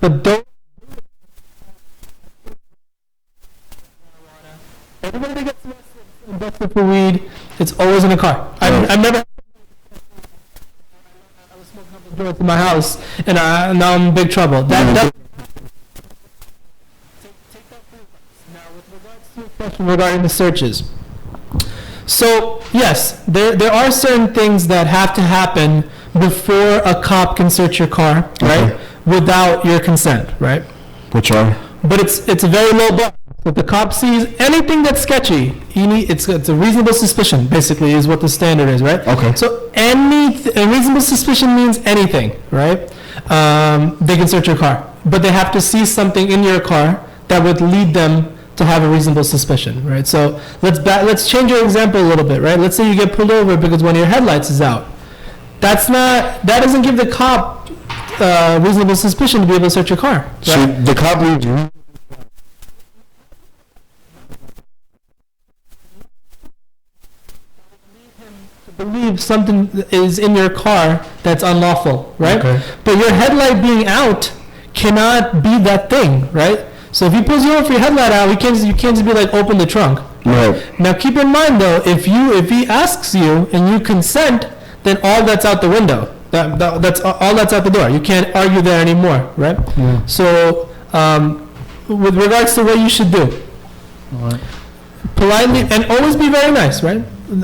But don't. Everybody that gets busted for weed, it's always in a car. I've never. I was smoking up a joint in my house, and now I'm in big trouble. Take that first. Now, with regards to your question regarding the searches. So yes, there are certain things that have to happen before a cop can search your car, right? Okay. Without your consent, right? Which are? But it's a very low bar. If the cop sees anything that's sketchy, it's a reasonable suspicion, basically, is what the standard is, right? Okay. So a reasonable suspicion means anything, right? They can search your car, but they have to see something in your car that would lead them to have a reasonable suspicion, right? So let's change your example a little bit, right? Let's say you get pulled over because one of your headlights is out. That doesn't give the cop reasonable suspicion to be able to search your car. Right? So the cop needs believe something is in your car that's unlawful, right? Okay. But your headlight being out cannot be that thing, right? So if he pulls you over for your headlight out, you can't just be like, open the trunk. Right. Now keep in mind though, if he asks you and you consent, then all that's out the window. That's all that's out the door. You can't argue there anymore, right? Yeah. So with regards to what you should do, politely and always be very nice, right?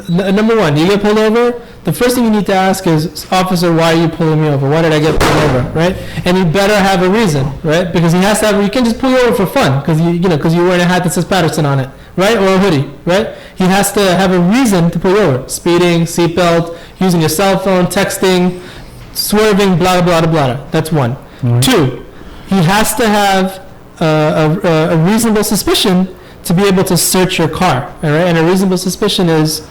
Number one, you get pulled over, the first thing you need to ask is, officer, why are you pulling me over? Why did I get pulled over, right? And you better have a reason, right? Because he has to have, you can't just pull you over for fun because because you're wearing a hat that says Patterson on it, right? Or a hoodie, right? He has to have a reason to pull you over. Speeding, seatbelt, using your cell phone, texting, swerving, blah, blah, blah, blah. That's one. Right. Two, he has to have a reasonable suspicion to be able to search your car, all right? And a reasonable suspicion is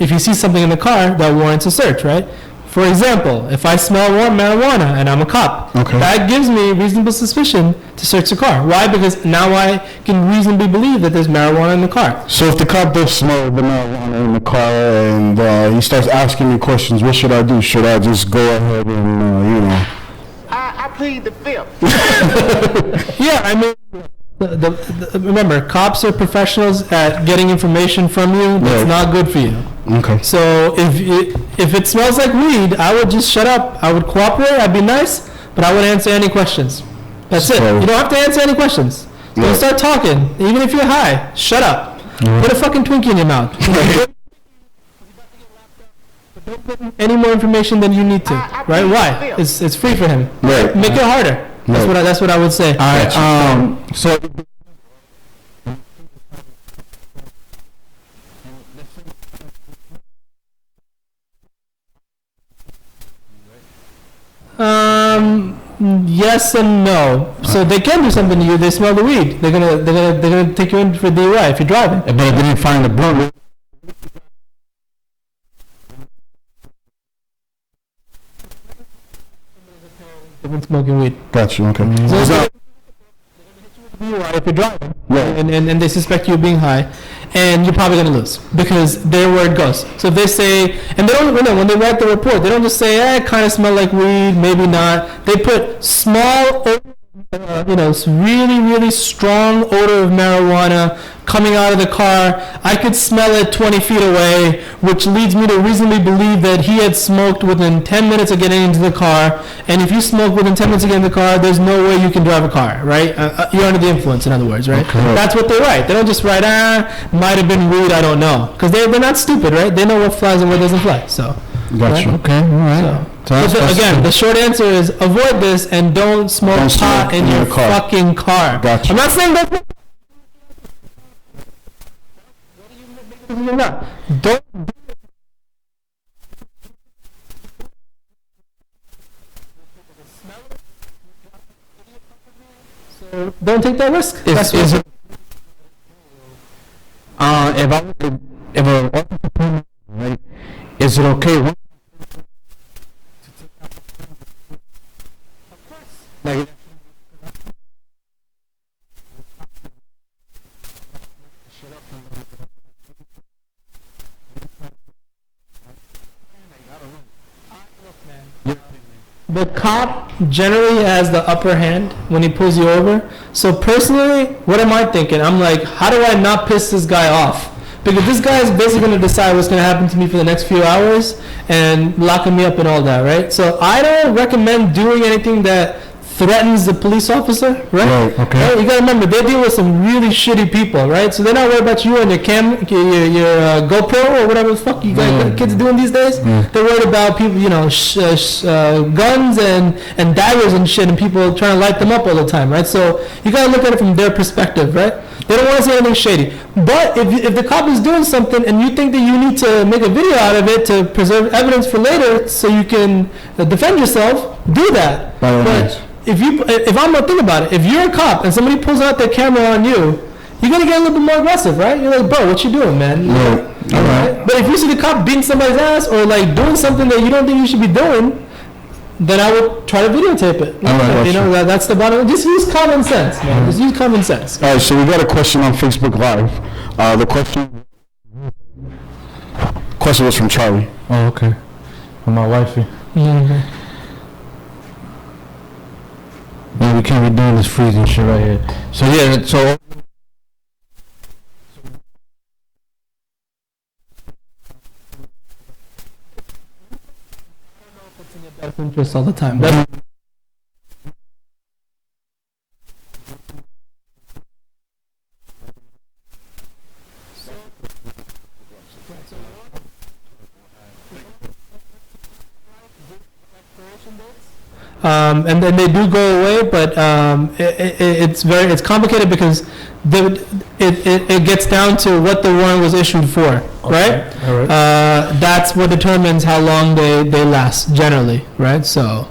if you see something in the car that warrants a search, right? For example, if I smell marijuana and I'm a cop, okay, that gives me reasonable suspicion to search the car. Why? Because now I can reasonably believe that there's marijuana in the car. So if the cop does smell the marijuana in the car and he starts asking me questions, what should I do? Should I just go ahead and, I plead the fifth. Yeah, I mean, remember, cops are professionals at getting information from you that's Right. not good for you. Okay. So if it smells like weed, I would just shut up. I would cooperate. I'd be nice, but I wouldn't answer any questions. That's it. So- You don't have to answer any questions. Don't Right. start talking. Even if you're high, shut up. Put a fucking Twinkie in your mouth. Don't put any more information than you need to. Right? Why? It's free for him. Right. Make it harder. That's what I would say. All right. So Yes and no. So they can do something to you. They smell the weed. They're gonna take you in for DUI if you're driving. but I didn't find the blunt. They've been smoking weed. Got you. Okay. So they're gonna hit you with DUI if you're driving, Right. and they suspect you of being high, and you're probably gonna lose because their word goes. So if they say, and they don't, when they write the report, they don't just say, it kind of smell like weed, maybe not. They put small, really, really strong odor of marijuana coming out of the car. I could smell it 20 feet away, which leads me to reasonably believe that he had smoked within 10 minutes of getting into the car. And if you smoke within 10 minutes of getting in the car, there's no way you can drive a car, right? You're under the influence, in other words, right? Okay. That's what they write. They don't just write, might have been weed, I don't know. Because they're not stupid, right? They know what flies and what doesn't fly. So, Got right? you. Okay, all right. So, So but again, the short answer is avoid this and don't smoke Don't pot smoke in your car. fucking car. Gotcha. I'm not saying don't. You're not. Don't. So don't take that risk. That's is what- it, if a officer, right, is it okay? Like, the cop generally has the upper hand when he pulls you over. So personally, what am I thinking? I'm like, how do I not piss this guy off? Because this guy is basically going to decide what's going to happen to me for the next few hours and locking me up and all that, right? So I don't recommend doing anything that threatens the police officer, right? Right, okay. Right? You got to remember, they deal with some really shitty people, right? So they're not worried about you and your GoPro or whatever the fuck you guys kids are doing these days. They're worried about people, guns and daggers and shit, and people trying to light them up all the time, right? So you got to look at it from their perspective, right? They don't want to see anything shady. But if the cop is doing something and you think that you need to make a video out of it to preserve evidence for later so you can defend yourself, do that. By all means. But if I'm not thinking about it, if you're a cop and somebody pulls out their camera on you, you're gonna get a little bit more aggressive, right? You're like, bro, what you doing, man? Alright. But if you see the cop beating somebody's ass or like doing something that you don't think you should be doing, then I would try to videotape it. Alright. You know, that's the bottom. Just use common sense, man. Just use common sense. All right, so we got a question on Facebook Live. The question was from Charlie. Oh, okay. From my wifey. Mm-hmm. Man, we can't be doing this freezing shit right here. So yeah, so Best interest all the time. And then they do go away, but it's complicated because it gets down to what the warrant was issued for, right? All right. That's what determines how long they last generally, right? So,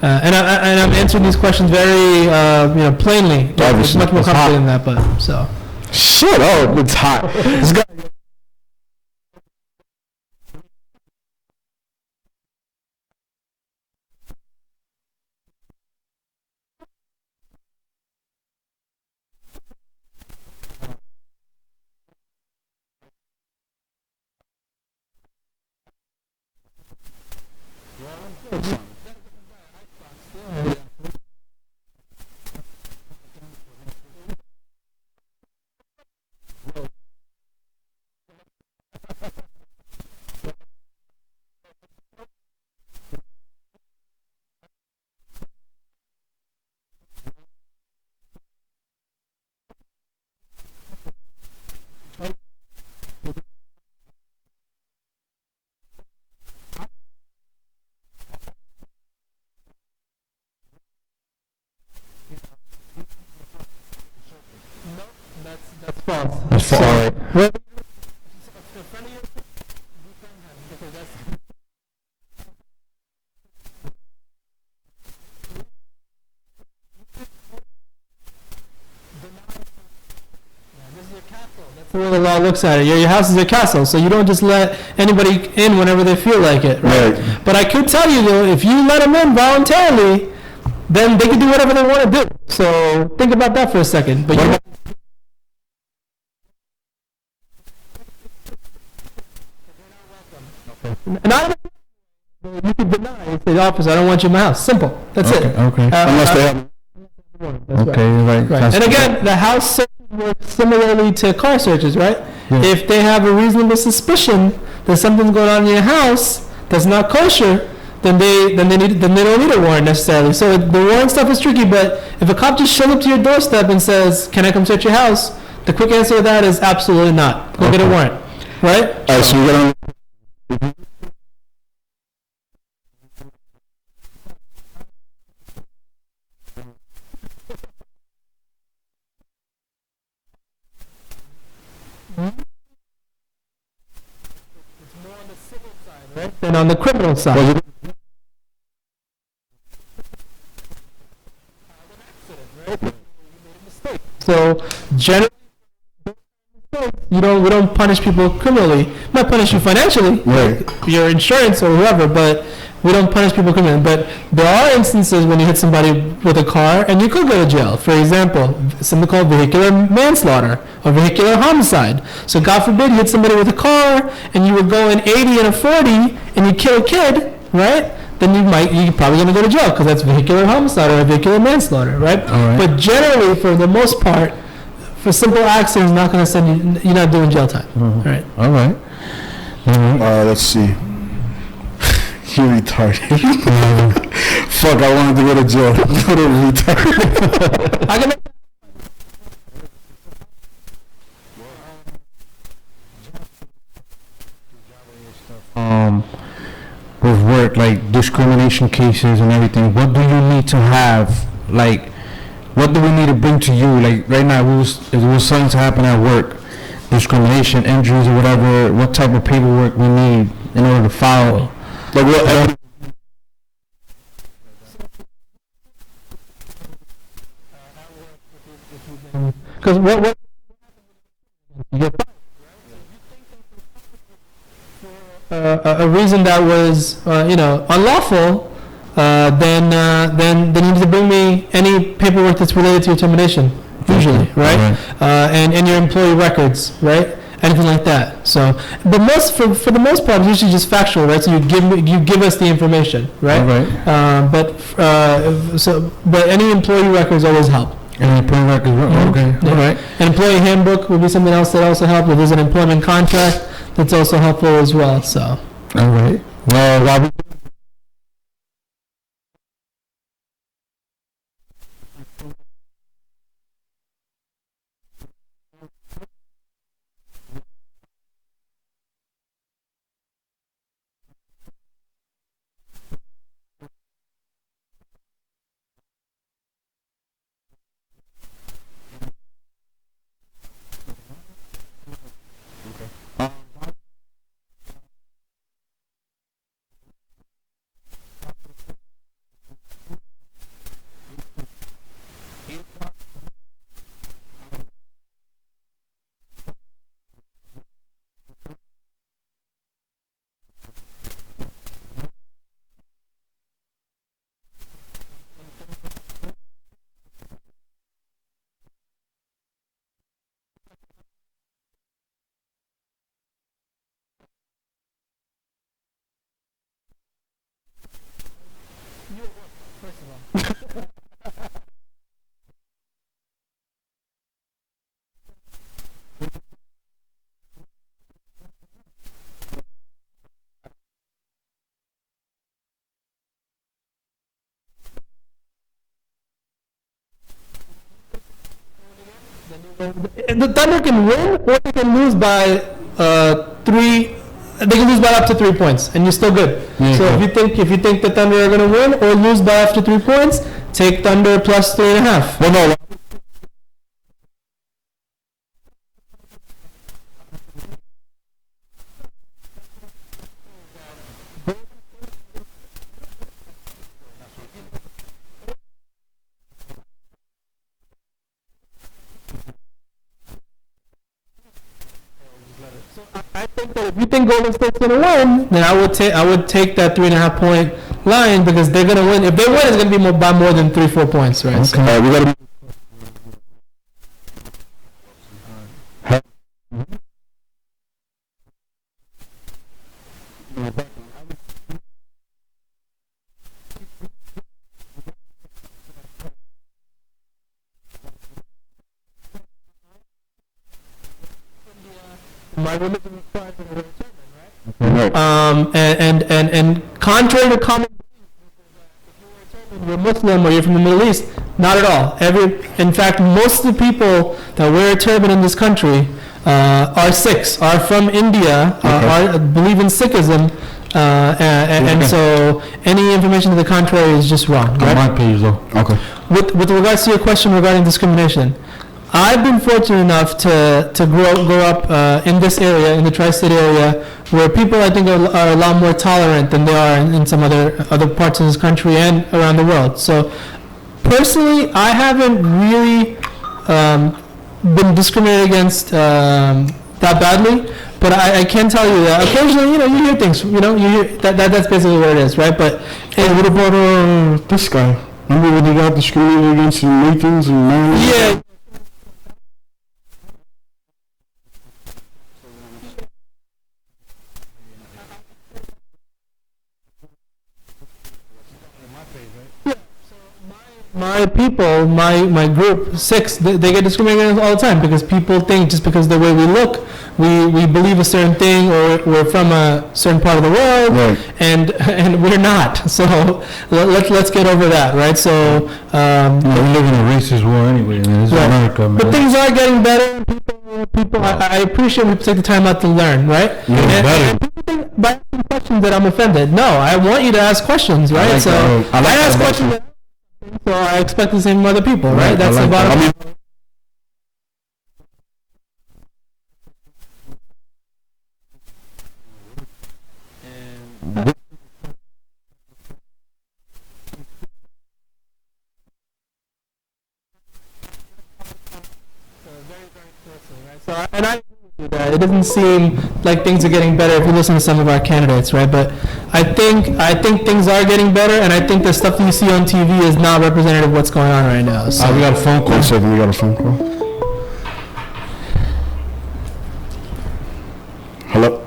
and I'm answering these questions very plainly. It's much more complicated than that, but so. Shut up! It's hot. This guy. That's false. That's all right. That's the way the law looks at it. Your house is your castle, so you don't just let anybody in whenever they feel like it, right? But I could tell you though, if you let them in voluntarily, then they can do whatever they want to do. So think about that for a second. But you and you can deny, say, officer, I don't want you in my house. Simple. That's it. Okay. Unless they have. That's Okay, right. right. And again, the house searches work similarly to car searches, right? Yeah. If they have a reasonable suspicion that something's going on in your house that's not kosher, then they don't need a warrant necessarily. So the warrant stuff is tricky, but if a cop just shows up to your doorstep and says, "Can I come search your house?" the quick answer to that is absolutely not. Go get a warrant, right? All right, so we got on. Then on the criminal side. So generally, we don't punish people criminally. We might punish you financially, Right. your insurance or whoever, but we don't punish people criminally. But there are instances when you hit somebody with a car and you could go to jail. For example, something called vehicular manslaughter or vehicular homicide. So God forbid you hit somebody with a car and you were going 80 and a 40 and you kill a kid, right? Then you're probably going to go to jail because that's vehicular homicide or vehicular manslaughter, right? All right. But generally, for the most part, for simple accidents, not going to send you. You're not doing jail time, right? All right. Let's see. You retarded. Fuck, I wanted to go to jail. What a retard. I can. With work, like discrimination cases and everything, what do you need to have? Like, what do we need to bring to you? Like, right now, if there was something to happen at work, discrimination, injuries, or whatever, what type of paperwork we need in order to file? Like what? Because what a reason that was unlawful, then they need to bring me any paperwork that's related to your termination, usually, right? And your employee records, right? Anything like that. So, but for the most part, it's usually just factual, right? So you give us the information, right? But any employee records always help. And employee records, okay, Yeah. all right. An employee handbook would be something else that also helps. If there's an employment contract, that's also helpful as well. So, All right. Well, while we the Thunder can win or they can lose by 3. They can lose by up to 3 points, and you're still good. Yeah, So if you think the Thunder are going to win or lose by up to 3 points, take Thunder plus 3.5. well, no. I think that if you think Golden State's going to win, then I would take that 3.5 point line because they're going to win. If they win, it's going to be by more than 3-4 points, right? So, We gotta be. and contrary to common, you're Muslim or you're from the Middle East, not at all. In fact, most of the people that wear a turban in this country are Sikhs, are from India, believe in Sikhism, and so any information to the contrary is just wrong. On Right? my page, though. Okay. With regards to your question regarding discrimination, I've been fortunate enough to grow up in this area, in the tri-state area, where people I think are a lot more tolerant than they are in some other parts of this country and around the world. So personally, I haven't really been discriminated against that badly. But I can tell you that occasionally, you hear things, you hear that's basically what it is, right? But What about this guy? Remember when he got discriminated against in Nathan's and Maryland? yeah. My people, my group, 6, they get discriminated against all the time because people think just because the way we look, we believe a certain thing or we're from a certain part of the world, Right. and we're not. So let's get over that, right? So We live in a racist war anyway, man. This is right. America, man. But things are getting better. People, I appreciate when people take the time out to learn, right? And people think by asking questions that I'm offended. No, I want you to ask questions, right? like So that. I like I that ask about questions. you. So I expect the same from other people, right? Right, That's I like the bottom that. line. So, and I agree with you that It doesn't seem like things are getting better if you listen to some of our candidates, right? But I think things are getting better, and I think the stuff that you see on TV is not representative of what's going on right now. So We got a phone call. 1 second, we got a phone call. Hello?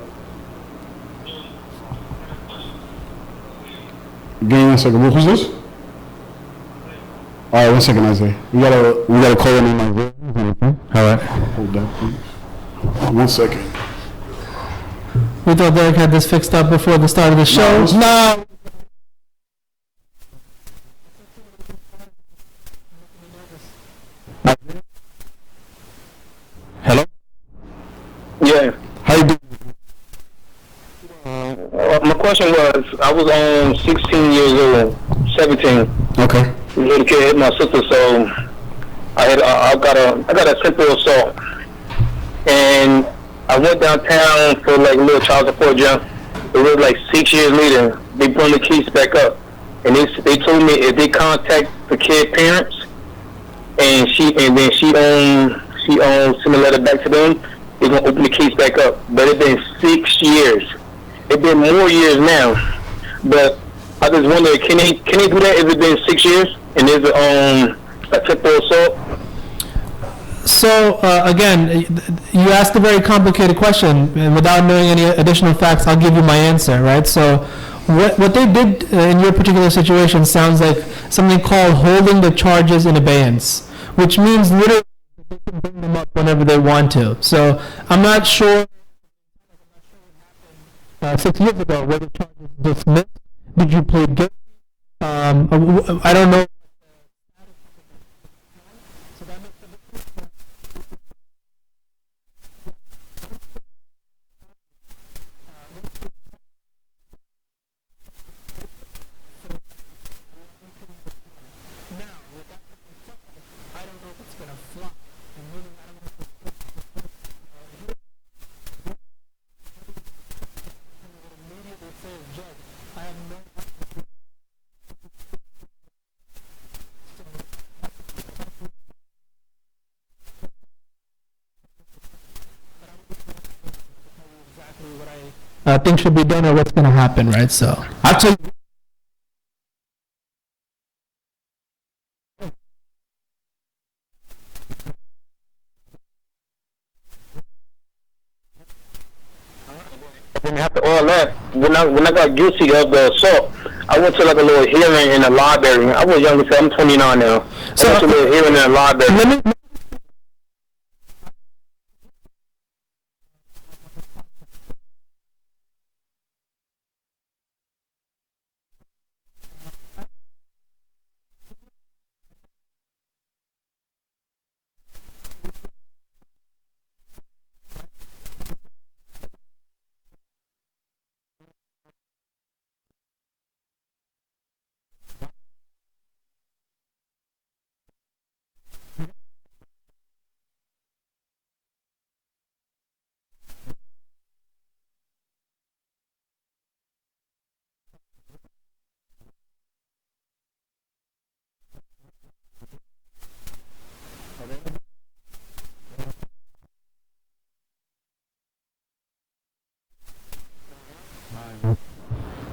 Give me 1 second. Who's this? All right, 1 second, Isaiah. We gotta call in my room. All right. Hold that, please. 1 second. we thought Derek had this fixed up before the start of the show. No. Hello? Yeah. How you doing? My question was, I was 16 years old, 17. Okay. The little kid hit my sister, so I got a simple assault, and I went downtown for like a little child support jump. It was like 6 years later, they brought the case back up, and they told me if they contact the kid parents, and then she send a letter back to them, they're gonna open the case back up. But it's been 6 years. It's been more years now, but I just wonder, can they do that if it's been 6 years and there's a simple assault? So again, you asked a very complicated question, and without knowing any additional facts, I'll give you my answer, right? So what they did in your particular situation sounds like something called holding the charges in abeyance, which means literally they can bring them up whenever they want to. So I'm not sure 6 years ago were the charges dismissed. Did you plead guilty? I don't know. Things should be done or what's going to happen, right? So I'll tell you. And after all that, when I got guilty of the assault, I went to like a little hearing in the library. I was younger, so I'm 29 now. So I went to a little hearing in the library.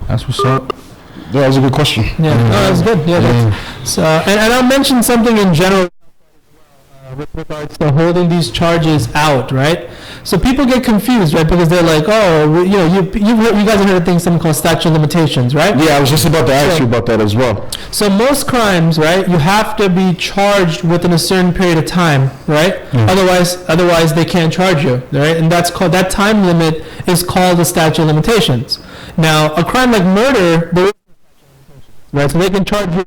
That's what's up. Yeah, that was a good question. yeah, no, that's good. Yeah, that's, so and I'll mention something in general with regards to holding these charges out, right? So people get confused, right? Because they're like, oh, you know, you guys have heard of things something called statute of limitations, right? Yeah, I was just about to ask you about that as well. So most crimes, right, you have to be charged within a certain period of time, right? Otherwise they can't charge you, right? And that's called, that time limit is called the statute of limitations. Now, a crime like murder, there is no statute of limitations, right? So they can charge you.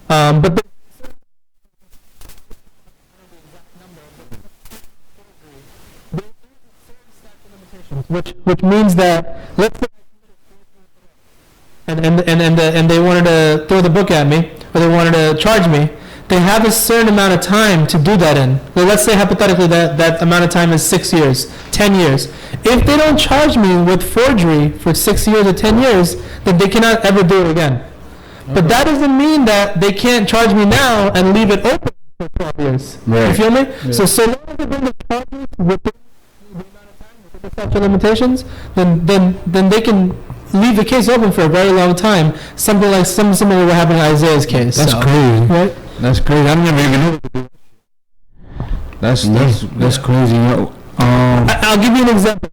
But the which means that let's say and they wanted to throw the book at me, or they wanted to charge me, they have a certain amount of time to do that in. So let's say hypothetically that amount of time is 6 years, 10 years. If they don't charge me with forgery for 6 years or 10 years, then they cannot ever do it again. But that doesn't mean that they can't charge me now and leave it open for 12 years. Right. You feel me? So long as they bring the charges with the amount of time, with the statute of limitations, then they can leave the case open for a very long time. Something similar to what happened in Isaiah's case. That's so, crazy. right? That's crazy. I never even knew. That's crazy. I'll give you an example.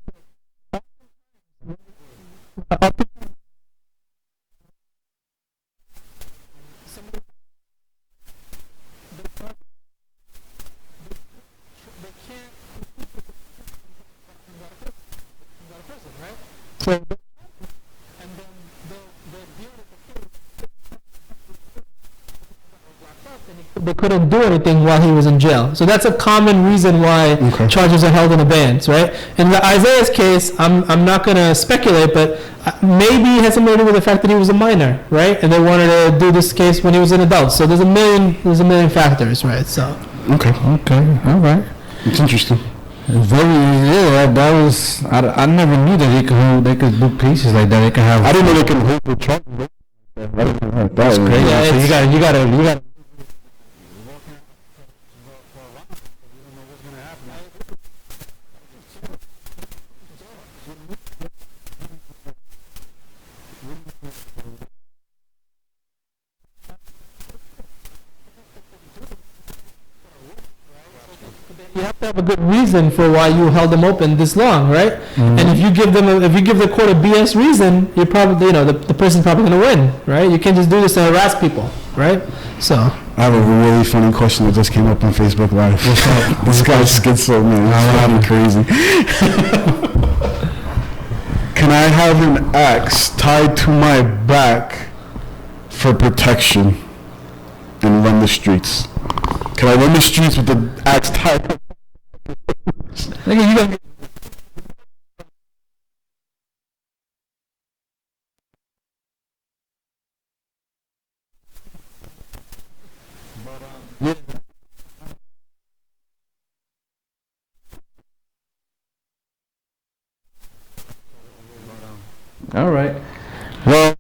They couldn't do anything while he was in jail. So that's a common reason why charges are held in abeyance, right? In the Isaiah's case, I'm not going to speculate, but maybe it has something to do with the fact that he was a minor, right? And they wanted to do this case when he was an adult. So there's a million factors, right? So Okay, all right. it's interesting. That was. I never knew that they could book cases like that. They could have. I didn't know they can hold the charges. That's crazy. Yeah, So you gotta. you have to have a good reason for why you held them open this long, right? And if you give the court a BS reason, you're probably, the person's probably going to win, right? You can't just do this to harass people, right? So I have a really funny question that just came up on Facebook Live. This guy's schizo, man. It's crazy. Can I have an axe tied to my back for protection and run the streets? Can I run the streets with the axe tied? All right. Well,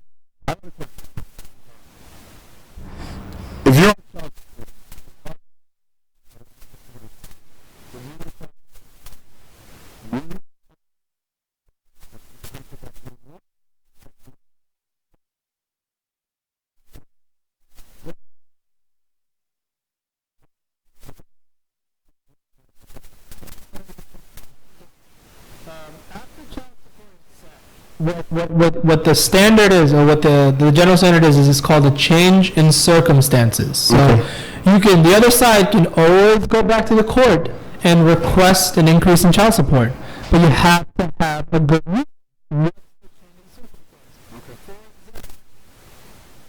if you're what the standard is, or what the general standard is called a change in circumstances. So the other side can always go back to the court and request an increase in child support, but you have to have a good reason.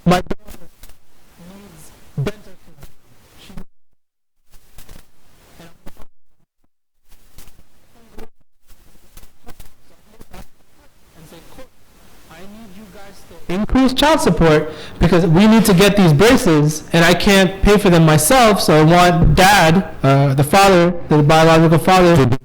My daughter needs dental care. I need you guys to increase child support because we need to get these braces and I can't pay for them myself, so I want dad, the father, the biological father, to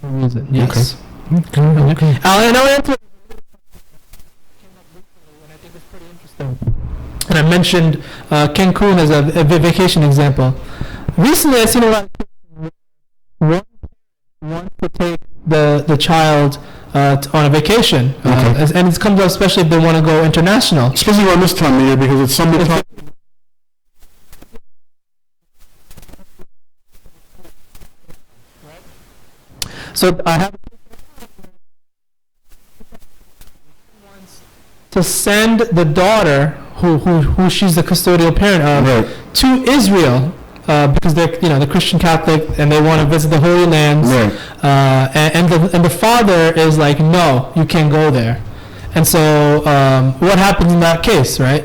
reason. Yes. Okay. I'll answer. And I think it's pretty interesting. And I mentioned Cancun as a vacation example. Recently, I've seen a lot of kids want to take the child on a vacation, and it comes up especially if they want to go international. especially around this time of year because it's summertime. So I have to send the daughter, who she's the custodial parent of, to Israel because they're Christian Catholic and they want to visit the Holy Lands. And the father is like, no, you can't go there. And so what happens in that case, right?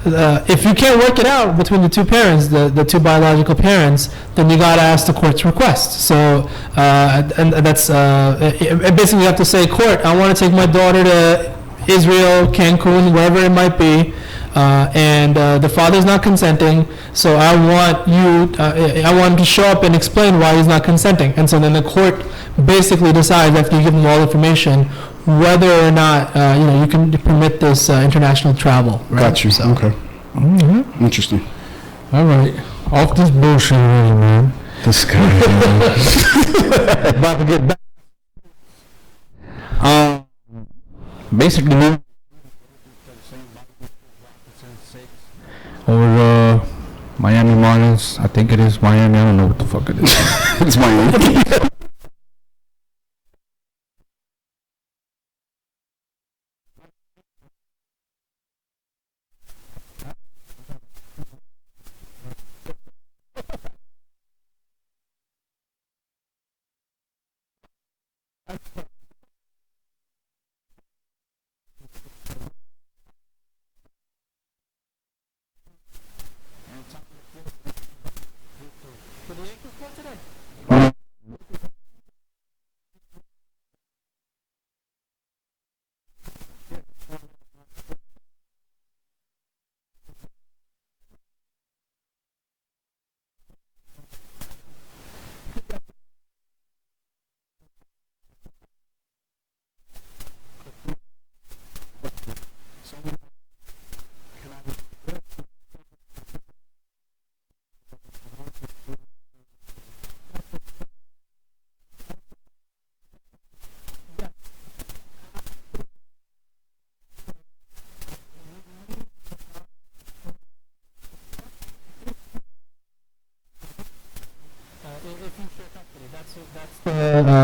If you can't work it out between the two parents, the two biological parents, then you gotta ask the court's request. So, and that's basically you have to say, court, I want to take my daughter to Israel, Cancun, wherever it might be. and the father's not consenting. So I want I want him to show up and explain why he's not consenting. And so then the court basically decides, after you give them all the information, whether or not you can permit this international travel. Right? Got you. So, Okay. Interesting. All right. Off this bullshit, already, man. This guy. About to get back. Basically, man. Over Miami Marlins. I think it is Miami. I don't know what the fuck it is. It's Miami.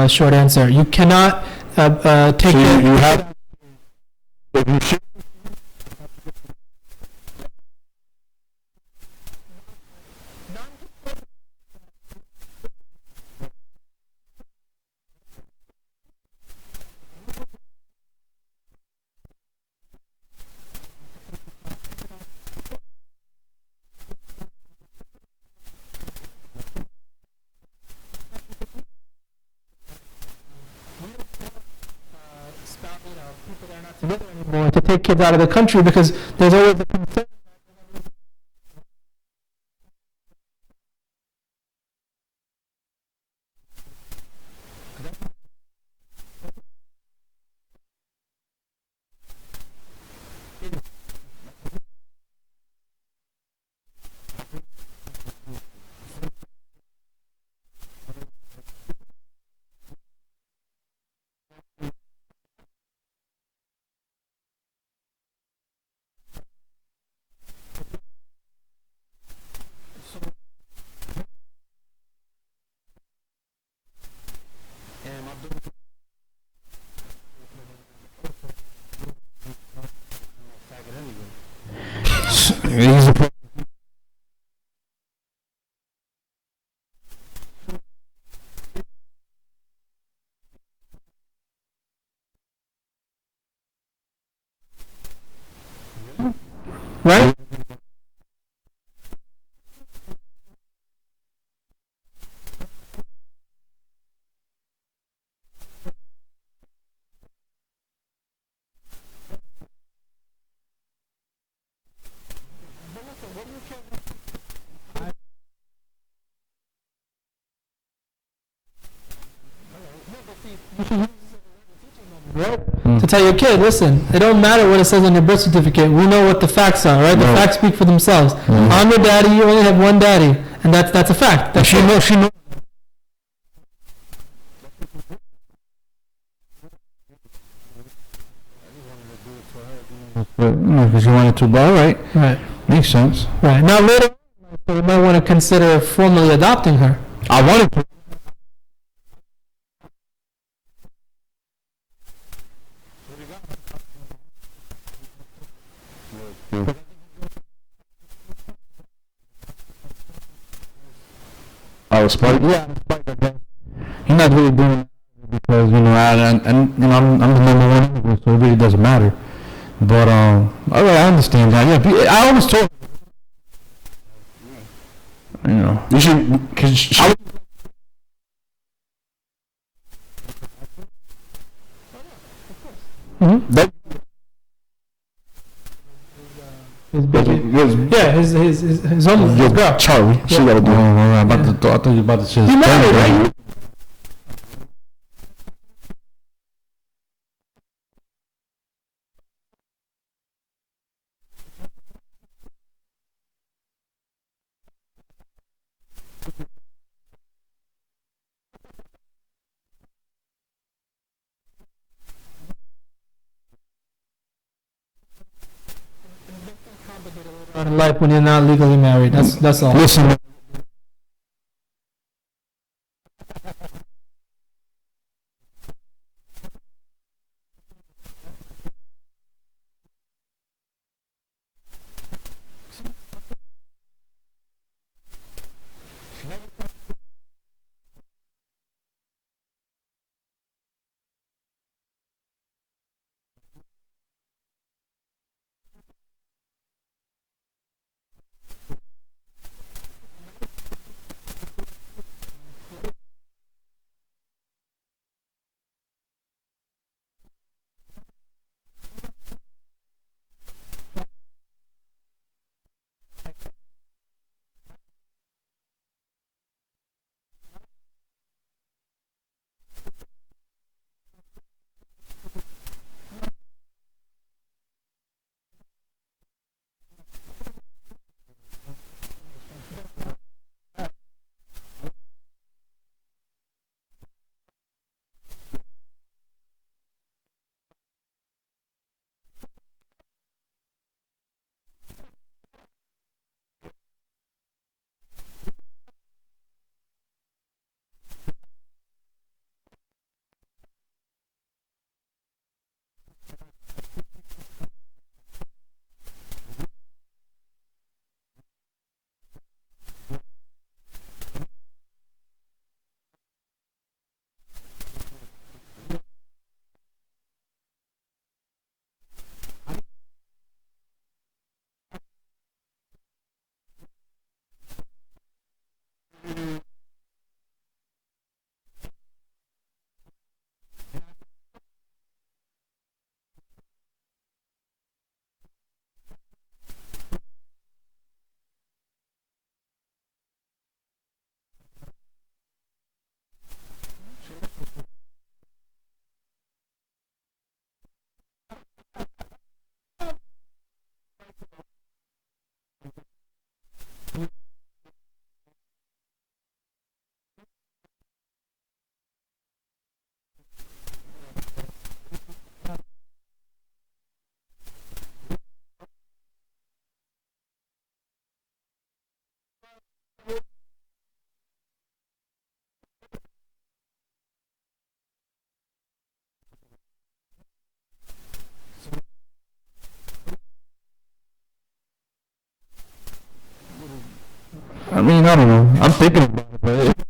short answer. You cannot take So it. you have. If you share Anymore to take kids out of the country, because there's always the concern. Right? To tell your kid, listen, it don't matter what it says on your birth certificate. We know what the facts are, right? The facts speak for themselves. I'm your daddy. You only have one daddy, and that's a fact. That she knows. She knows. Because you wanted to, but all right, Right. makes sense. Right. Now later, you might want to consider formally adopting her. I wanted to. I was Spike. Yeah, he's not really doing it because and I'm the number one anyway, so it really doesn't matter. But all right, I understand that. Yeah, I always told You should, because His Yeah, his homeless Yo, girl. Charlie. She gotta do it. I thought you about to say. You married, right? In life when you're not legally married. That's all. Listen. I mean, I don't know. I'm thinking about it, but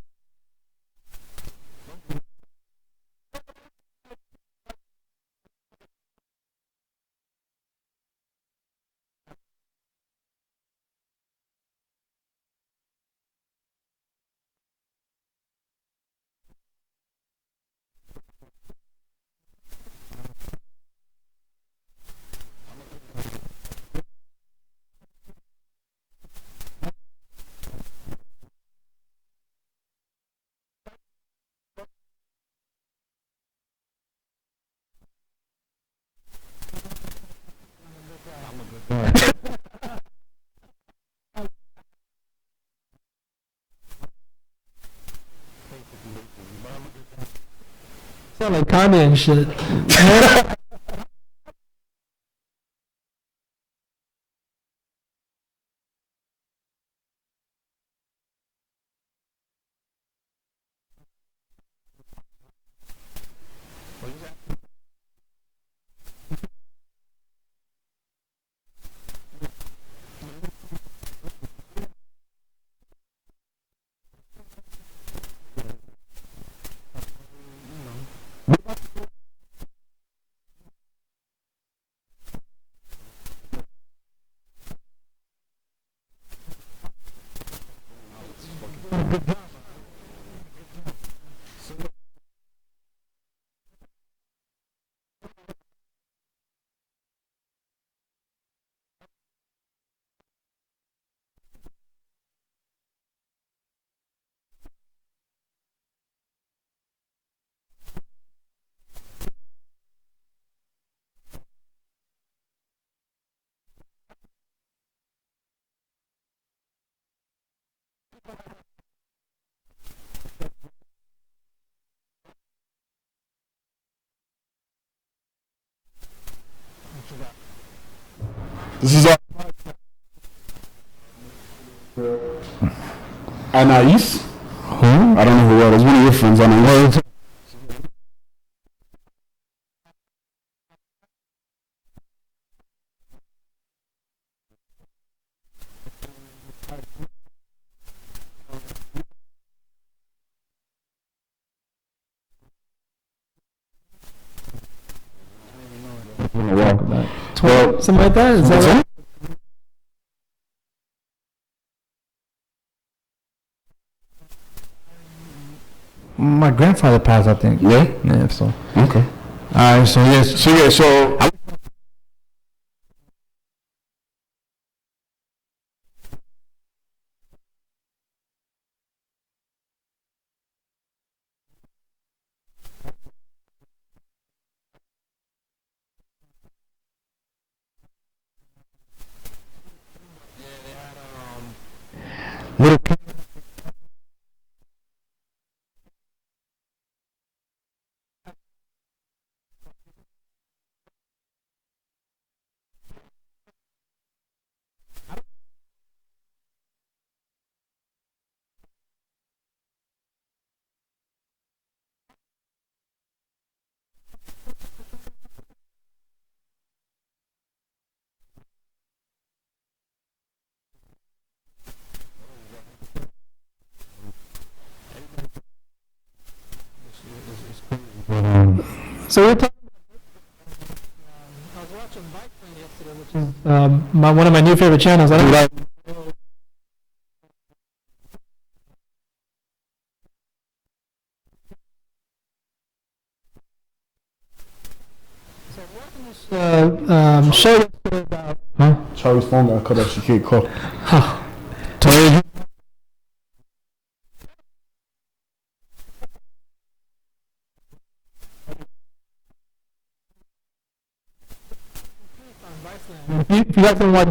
Sound like Kanye and shit. This is our Anais. Who? I don't know who that is. One of your friends, Anais. Something like that? Is that right? My grandfather passed, I think. Yeah? Yeah, so. Okay. Alright, so yes. So yeah, so Little So we're talking. One of my new favorite channels. I don't know. Show yesterday about. Charlie's phone got cut off. She can't call. Told If you guys don't watch.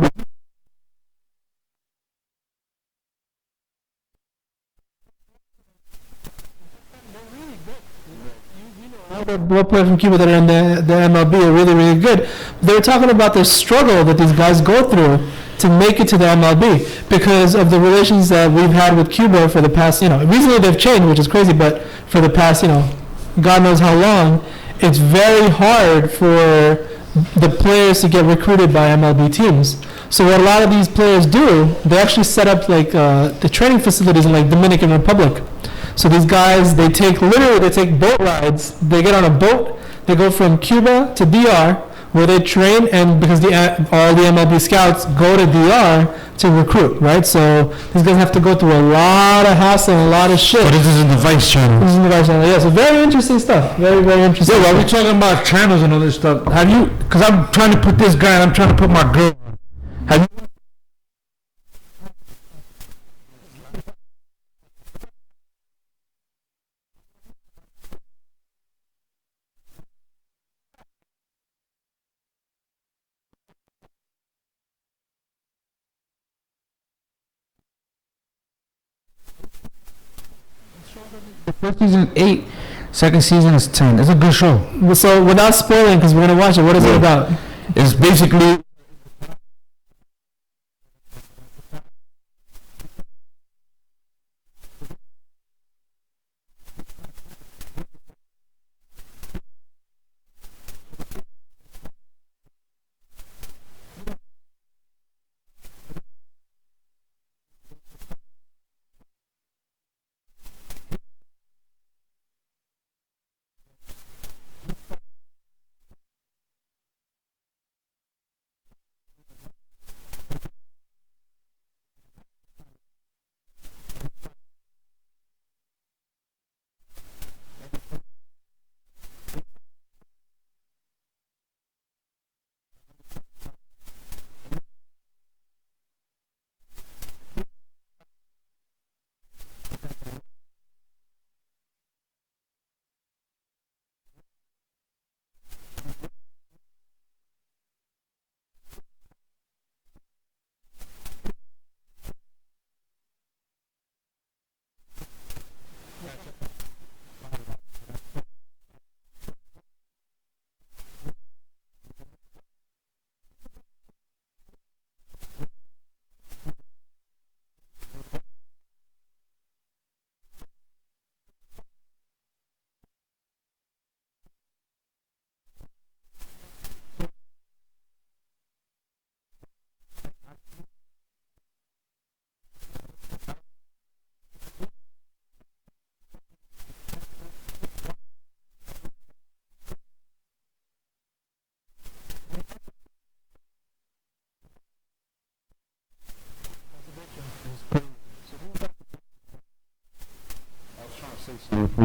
What players from Cuba that are in the MLB are really, really good. They were talking about the struggle that these guys go through to make it to the MLB because of the relations that we've had with Cuba for the past, recently they've changed, which is crazy, but for the past, God knows how long, it's very hard for the players to get recruited by MLB teams. So what a lot of these players do, they actually set up like the training facilities in like Dominican Republic. So these guys, they take boat rides. They get on a boat. They go from Cuba to DR, where they train, and because all the MLB scouts go to DR to recruit, right? So these guys have to go through a lot of hassle, a lot of shit. But this is in the Vice channel. This is in the Vice channel. Yeah, so very interesting stuff. Very, very interesting. Yeah, while we're talking about channels and all this stuff, have you? Because I'm trying to put this guy, and I'm trying to put my girl. Have you? The first season is 8, second season is 10. It's a good show. So without spoiling, because we're gonna watch it, what is it about? It's basically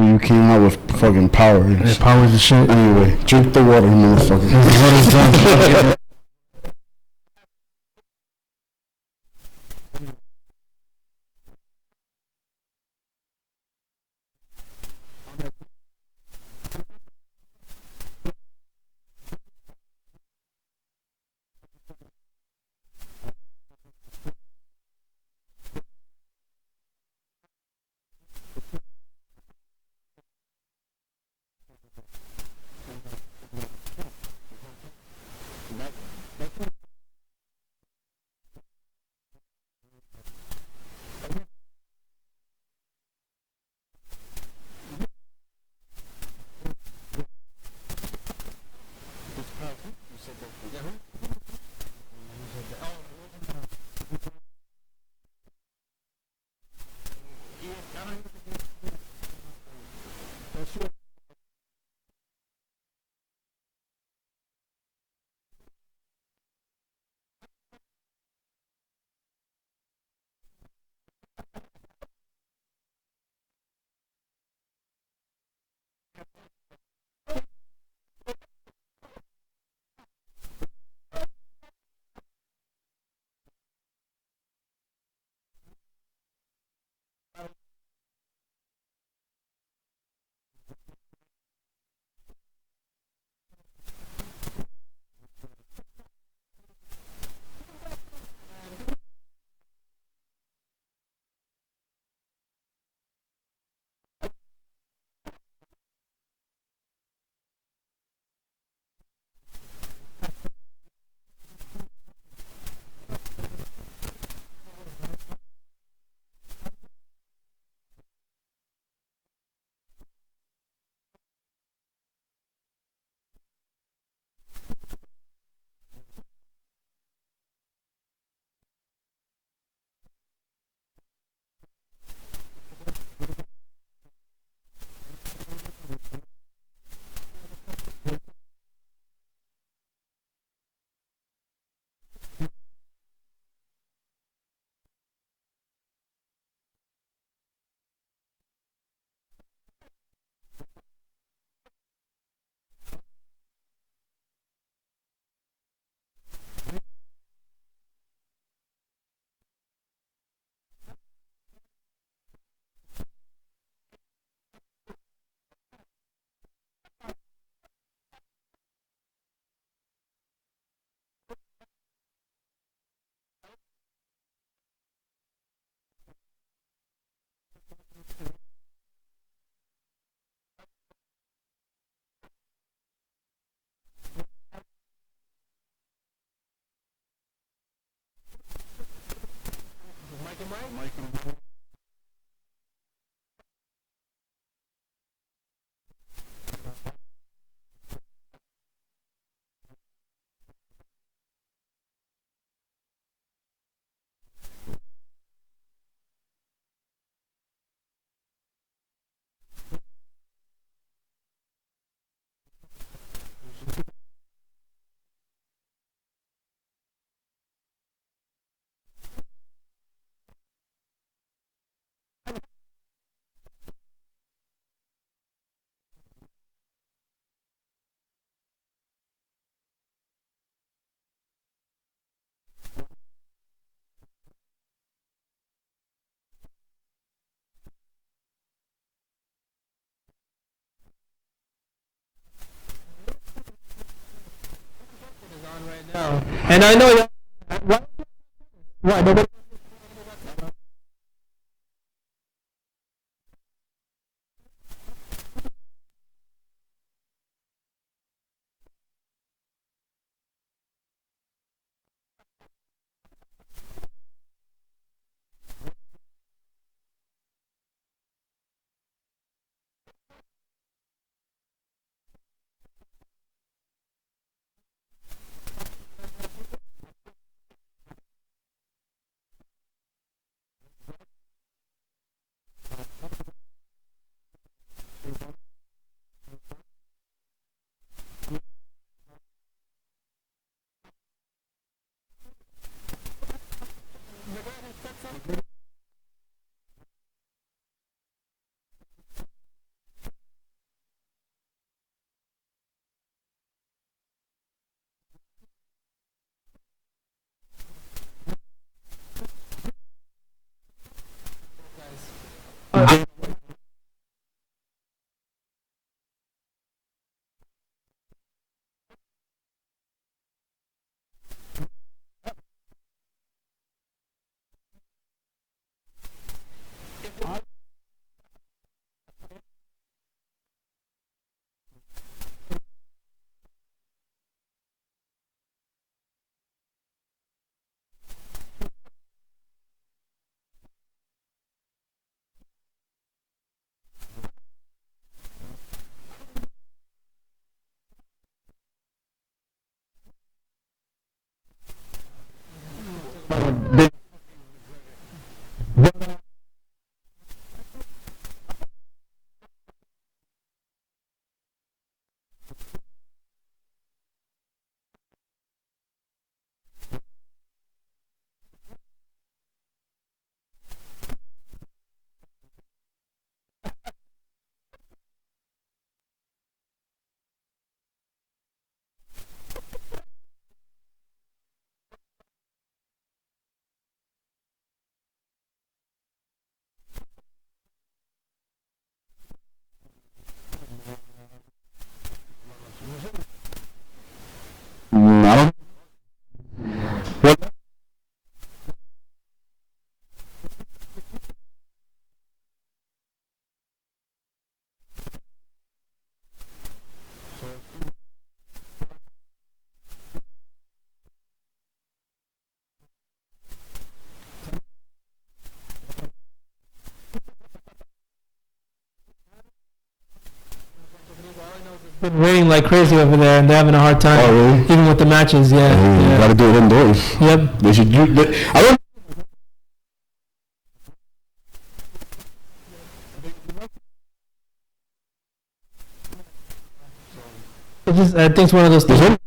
Well, you came out with fucking power. Yeah, powers and shit. Anyway, drink the water, motherfucker. What is done? And I know y'all. Why? Nobody. been raining like crazy over there, and they're having a hard time. Oh, really? Even with the matches, yeah. You yeah. gotta do it indoors. Yep. They should do. I don't. I think it's one of those things.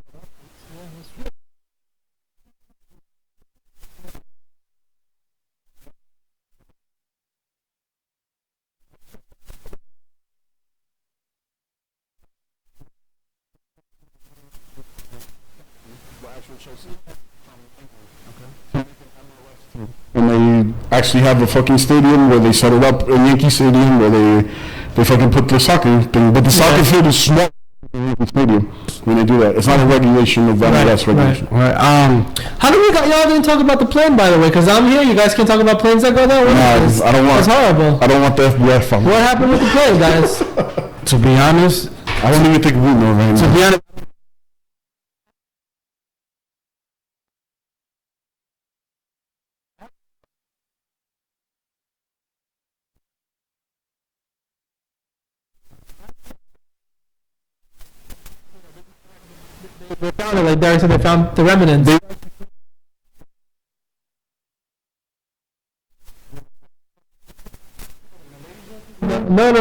And they actually have a fucking stadium where they set it up, a Yankee Stadium, where they fucking put the soccer thing. But the soccer field is small in Yankee Stadium when they do that. It's not a regulation of MLS regulation. Right. How do y'all didn't talk about the plane, by the way? Because I'm here. You guys can talk about planes that go that way. Nah, I don't want. It's horrible. I don't want the FBI from. What happened with the plane, guys? To be honest, I don't even think we know right now. to be honest, They found it, like Derek said, they found the remnants. No.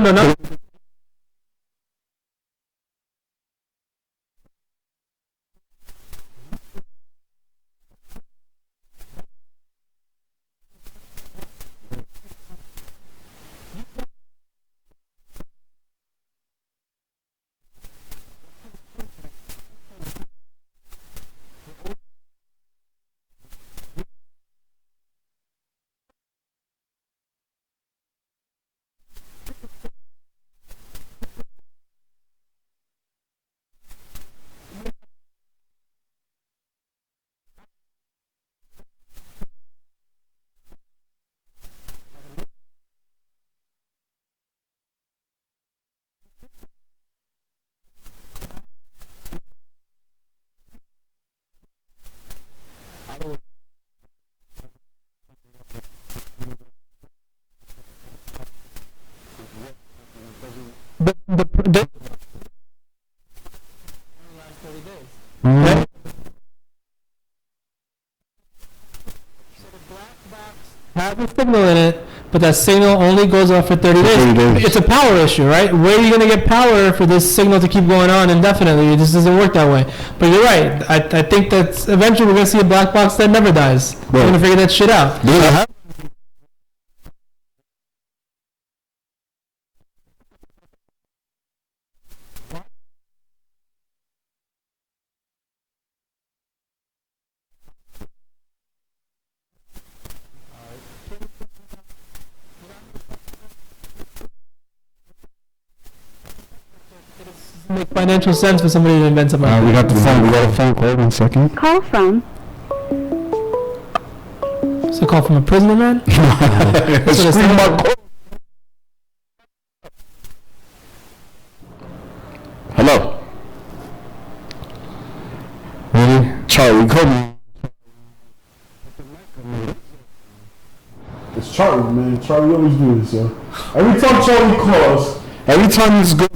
The has a signal in it, but that signal only goes off for 30 days. 30 days. It's a power issue, right? Where are you going to get power for this signal to keep going on indefinitely? It just doesn't work that way. But you're right. I think that eventually we're going to see a black box that never dies. We're going to figure that shit out. Make financial sense for somebody to invent something. We got the phone. We got a phone call. 1 second. Call from It's a call from a prisoner, man. Scream my call. Hello. Really? Charlie, call me. It's Charlie, man. Charlie always do this, yo. Every time Charlie calls, every time it's good.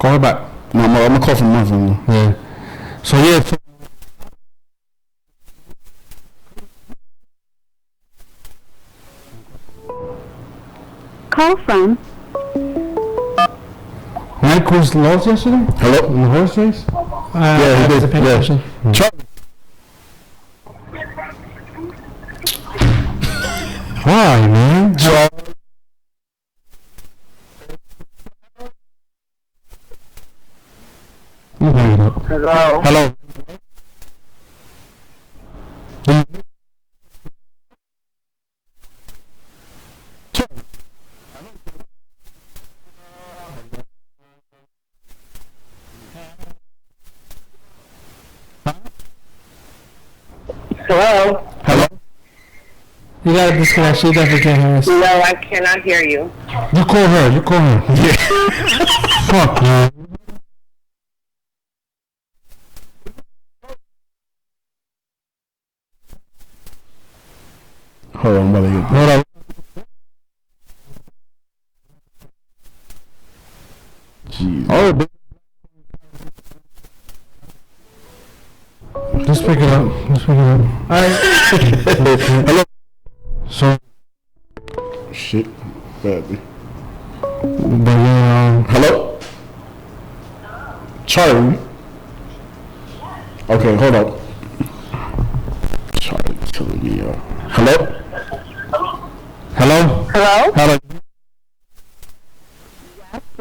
call her back. No, I'm gonna call from my phone. Yeah. So yeah. call from Mike was lost yesterday? Hello? In the horse race? Yeah, he did. Yeah. Charlie. Why, man? You hang it up. Hello. Hello. Hello. Hello. You gotta disconnect. She definitely can't hear us. No, I cannot hear you. You call her. You call her. Yeah. Fuck, man. Hold on, brother. Hold up. Jeez. Oh, Just pick it up. Just pick it up. hello. So, Shit. Badly. but yeah, Hello? Charlie? Okay, hold up. Charlie telling me, hello? hello? Hello? Hello?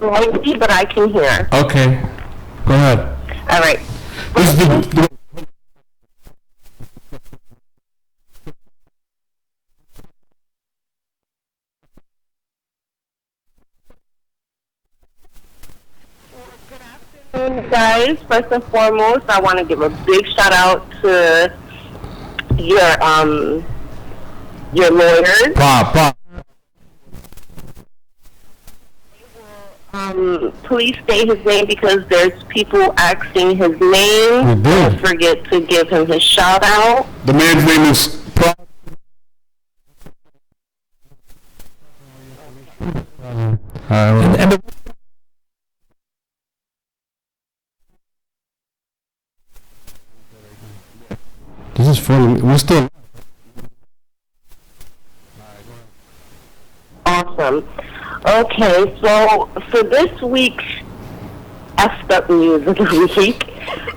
Noisy, but I can hear. Okay. Go ahead. All right. This is the Guys, first and foremost, I want to give a big shout out to your lawyers. Pop. Please state his name because there's people asking his name. We did. Don't forget to give him his shout out. The man's name is And the, This is funny. We're still. Awesome. Okay, so for this week's effed up news of the week,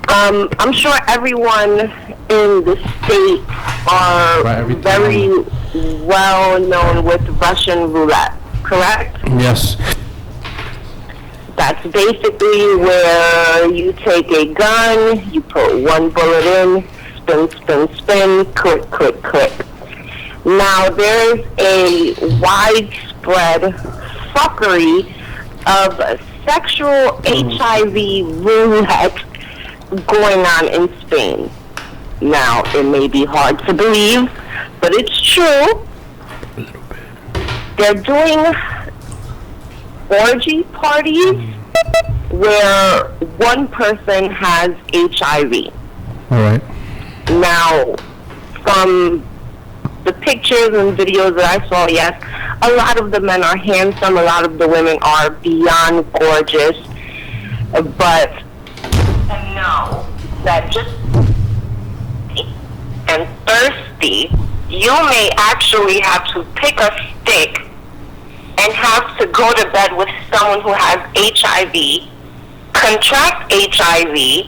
I'm sure everyone in the state are very well known with Russian roulette, correct? Yes. That's basically where you take a gun, you put one bullet in, spin, click, click, click. Now, there's a widespread fuckery of sexual HIV roulette going on in Spain. Now, it may be hard to believe, but it's true. They're doing orgy parties where one person has HIV. All right. Now, from the pictures and videos that I saw, yes, a lot of the men are handsome, a lot of the women are beyond gorgeous, but know that just and thirsty, you may actually have to pick a stick and have to go to bed with someone who has HIV, contract HIV,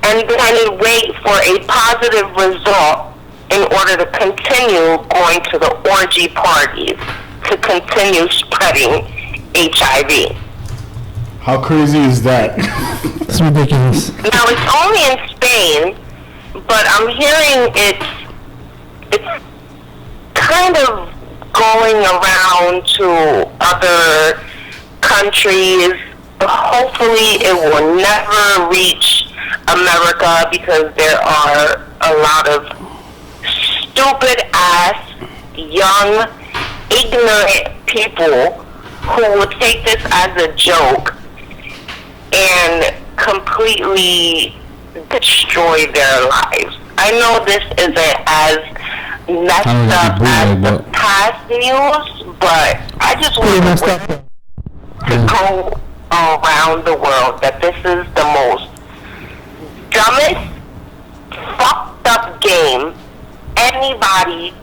and then wait for a positive result in order to continue going to the orgy parties, to continue spreading HIV. How crazy is that? it's ridiculous. Now, it's only in Spain, but I'm hearing it's kind of going around to other countries. Hopefully it will never reach America because there are a lot of stupid ass, young, ignorant people who will take this as a joke and completely destroy their lives. I know this isn't as messed up as the past news, but I just want to go around the world that this is the most dumbest, fucked up game anybody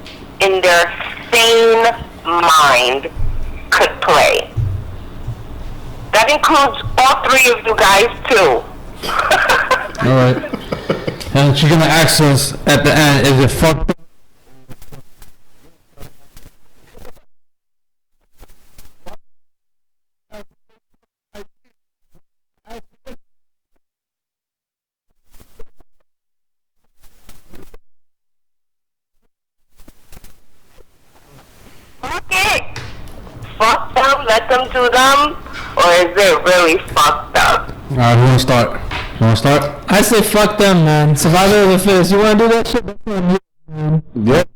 in their sane mind could play. That includes all three of you guys too. All right. And she's gonna ask us at the end, is it fucked up? Okay. Fuck them, let them do them, or is it really fucked up? All right, who wanna start? You wanna start? I say fuck them, man. Survivor of the fittest. You want to do that shit? That's on you, man. Yep.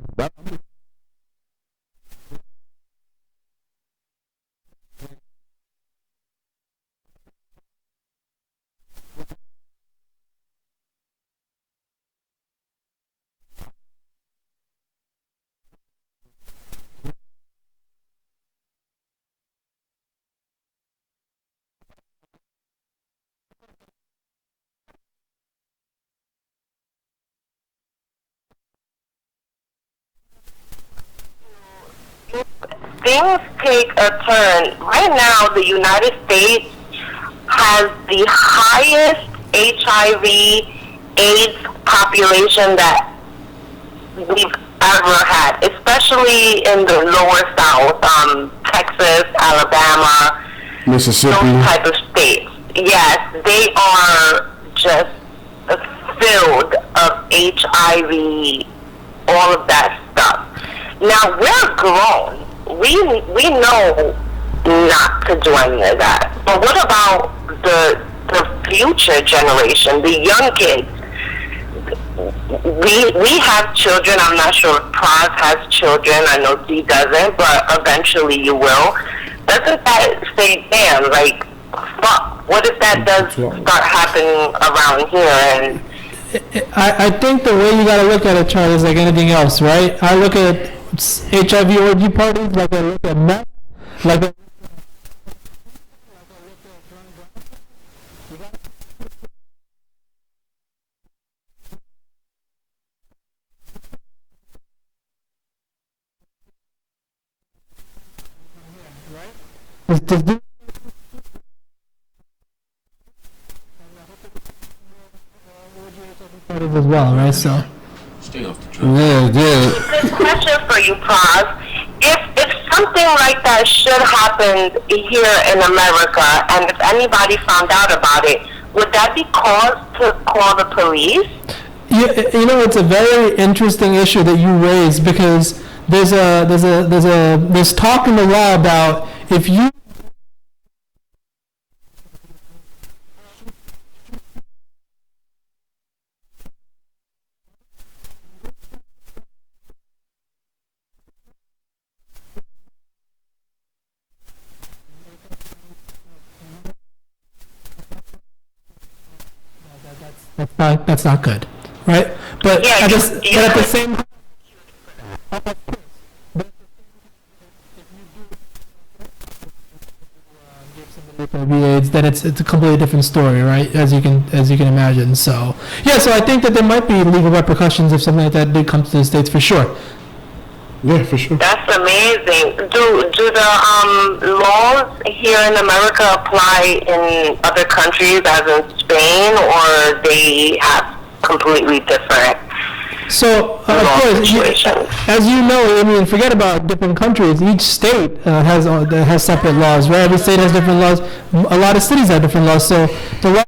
things take a turn. Right now, the United States has the highest HIV/AIDS population that we've ever had, especially in the lower South, Texas, Alabama, Mississippi. those type of states. Yes, they are just filled of HIV, all of that stuff. Now we're grown. We know not to do any of that. But what about the future generation, the young kids? We have children. I'm not sure if Praz has children. I know D doesn't, but eventually you will. Doesn't that say, damn, like, fuck, what if that does start happening around here? And I think the way you gotta look at it, Charlie, is like anything else, right? I look at HIV orgy parties like I look at meth, like I Does this as well, right? So. Yeah. this question for you, Praz. If something like that should happen here in America, and if anybody found out about it, would that be cause to call the police? You know, it's a very interesting issue that you raise because there's talk in the law about if you that's not good, right? But Yeah, at you the same time, HIV/AIDS, then it's a completely different story, right? As you can imagine. So yeah, so I think that there might be legal repercussions if something like that did come to the States for sure. Yeah, for sure. That's amazing. Do the laws here in America apply in other countries, as in Spain, or they have completely different? So, of course, as you know, I mean, forget about different countries. Each state has separate laws, right? Every state has different laws. A lot of cities have different laws. So the law.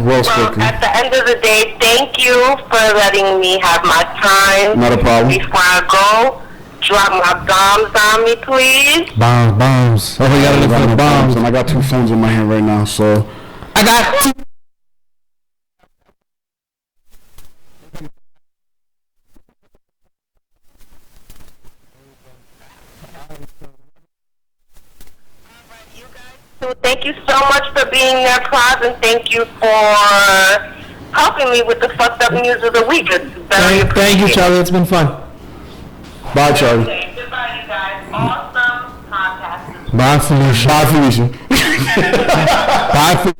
Well spoken. At the end of the day, thank you for letting me have my time. Not a problem. Before I go, drop my bombs on me, please. Bombs. Oh, we gotta look for the bombs. And I got two phones in my hand right now, so. I got two. So thank you so much for being there, Praz, and thank you for helping me with the fucked up news of the week. It's very Thank you, appreciated. Charlie. It's been fun. Bye, Charlie. Okay, goodbye, you guys. Awesome podcast. Bye, Felicia. Bye, Felicia. Bye, Felicia.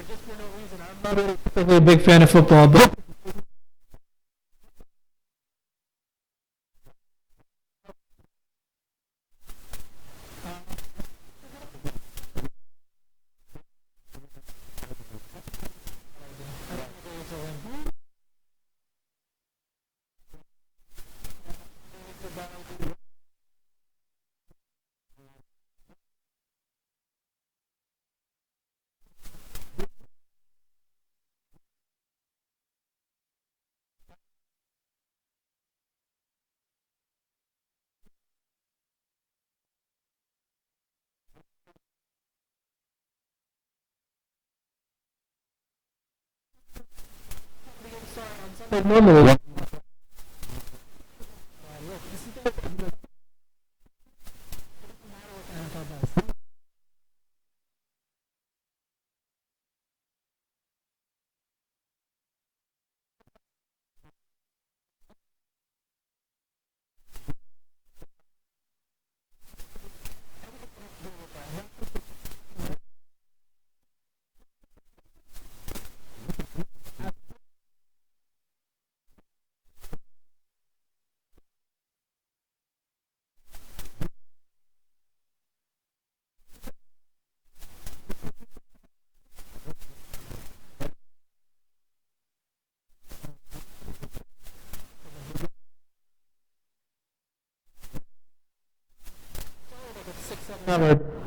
I'm a big fan of football, but normally.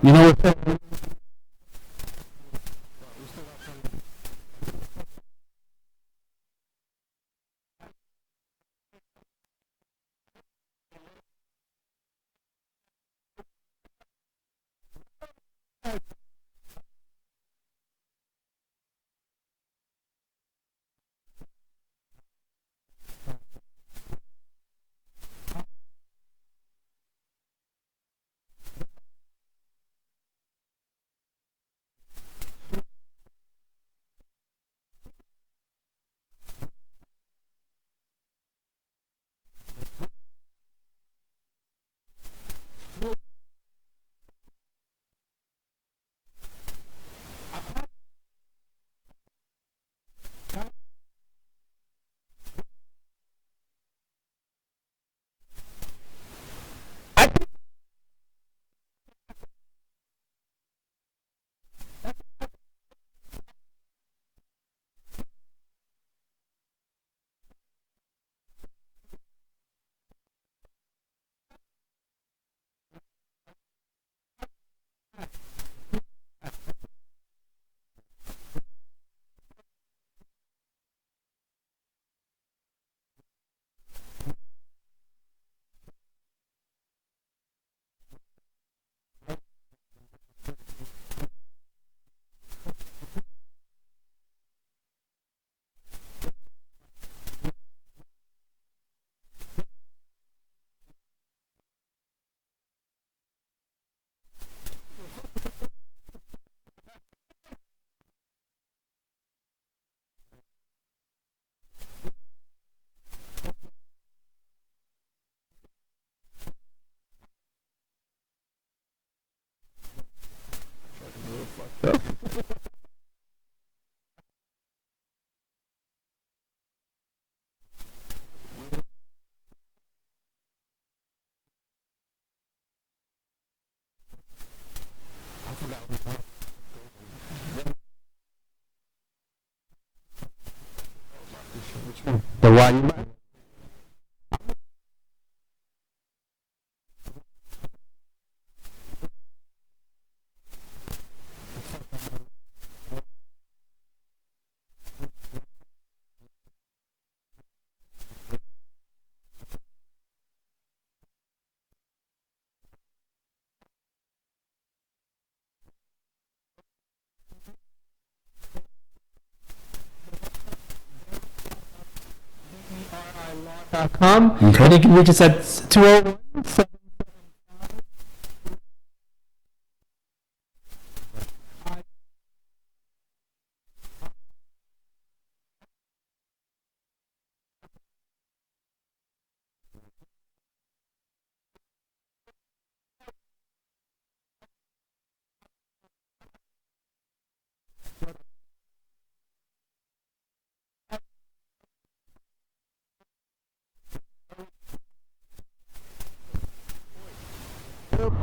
You know what? The one. .com, Okay. and you can reach us at 201.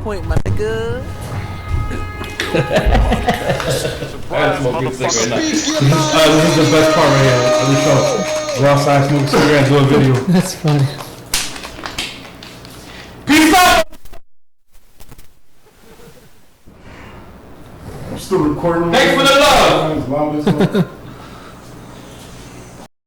point, my nigga. Surprise, motherfucker. This is the best part right here of the show. We're outside smoking cigarettes, do a video. That's funny. Peace out! I'm still recording. Thanks for the love. As long as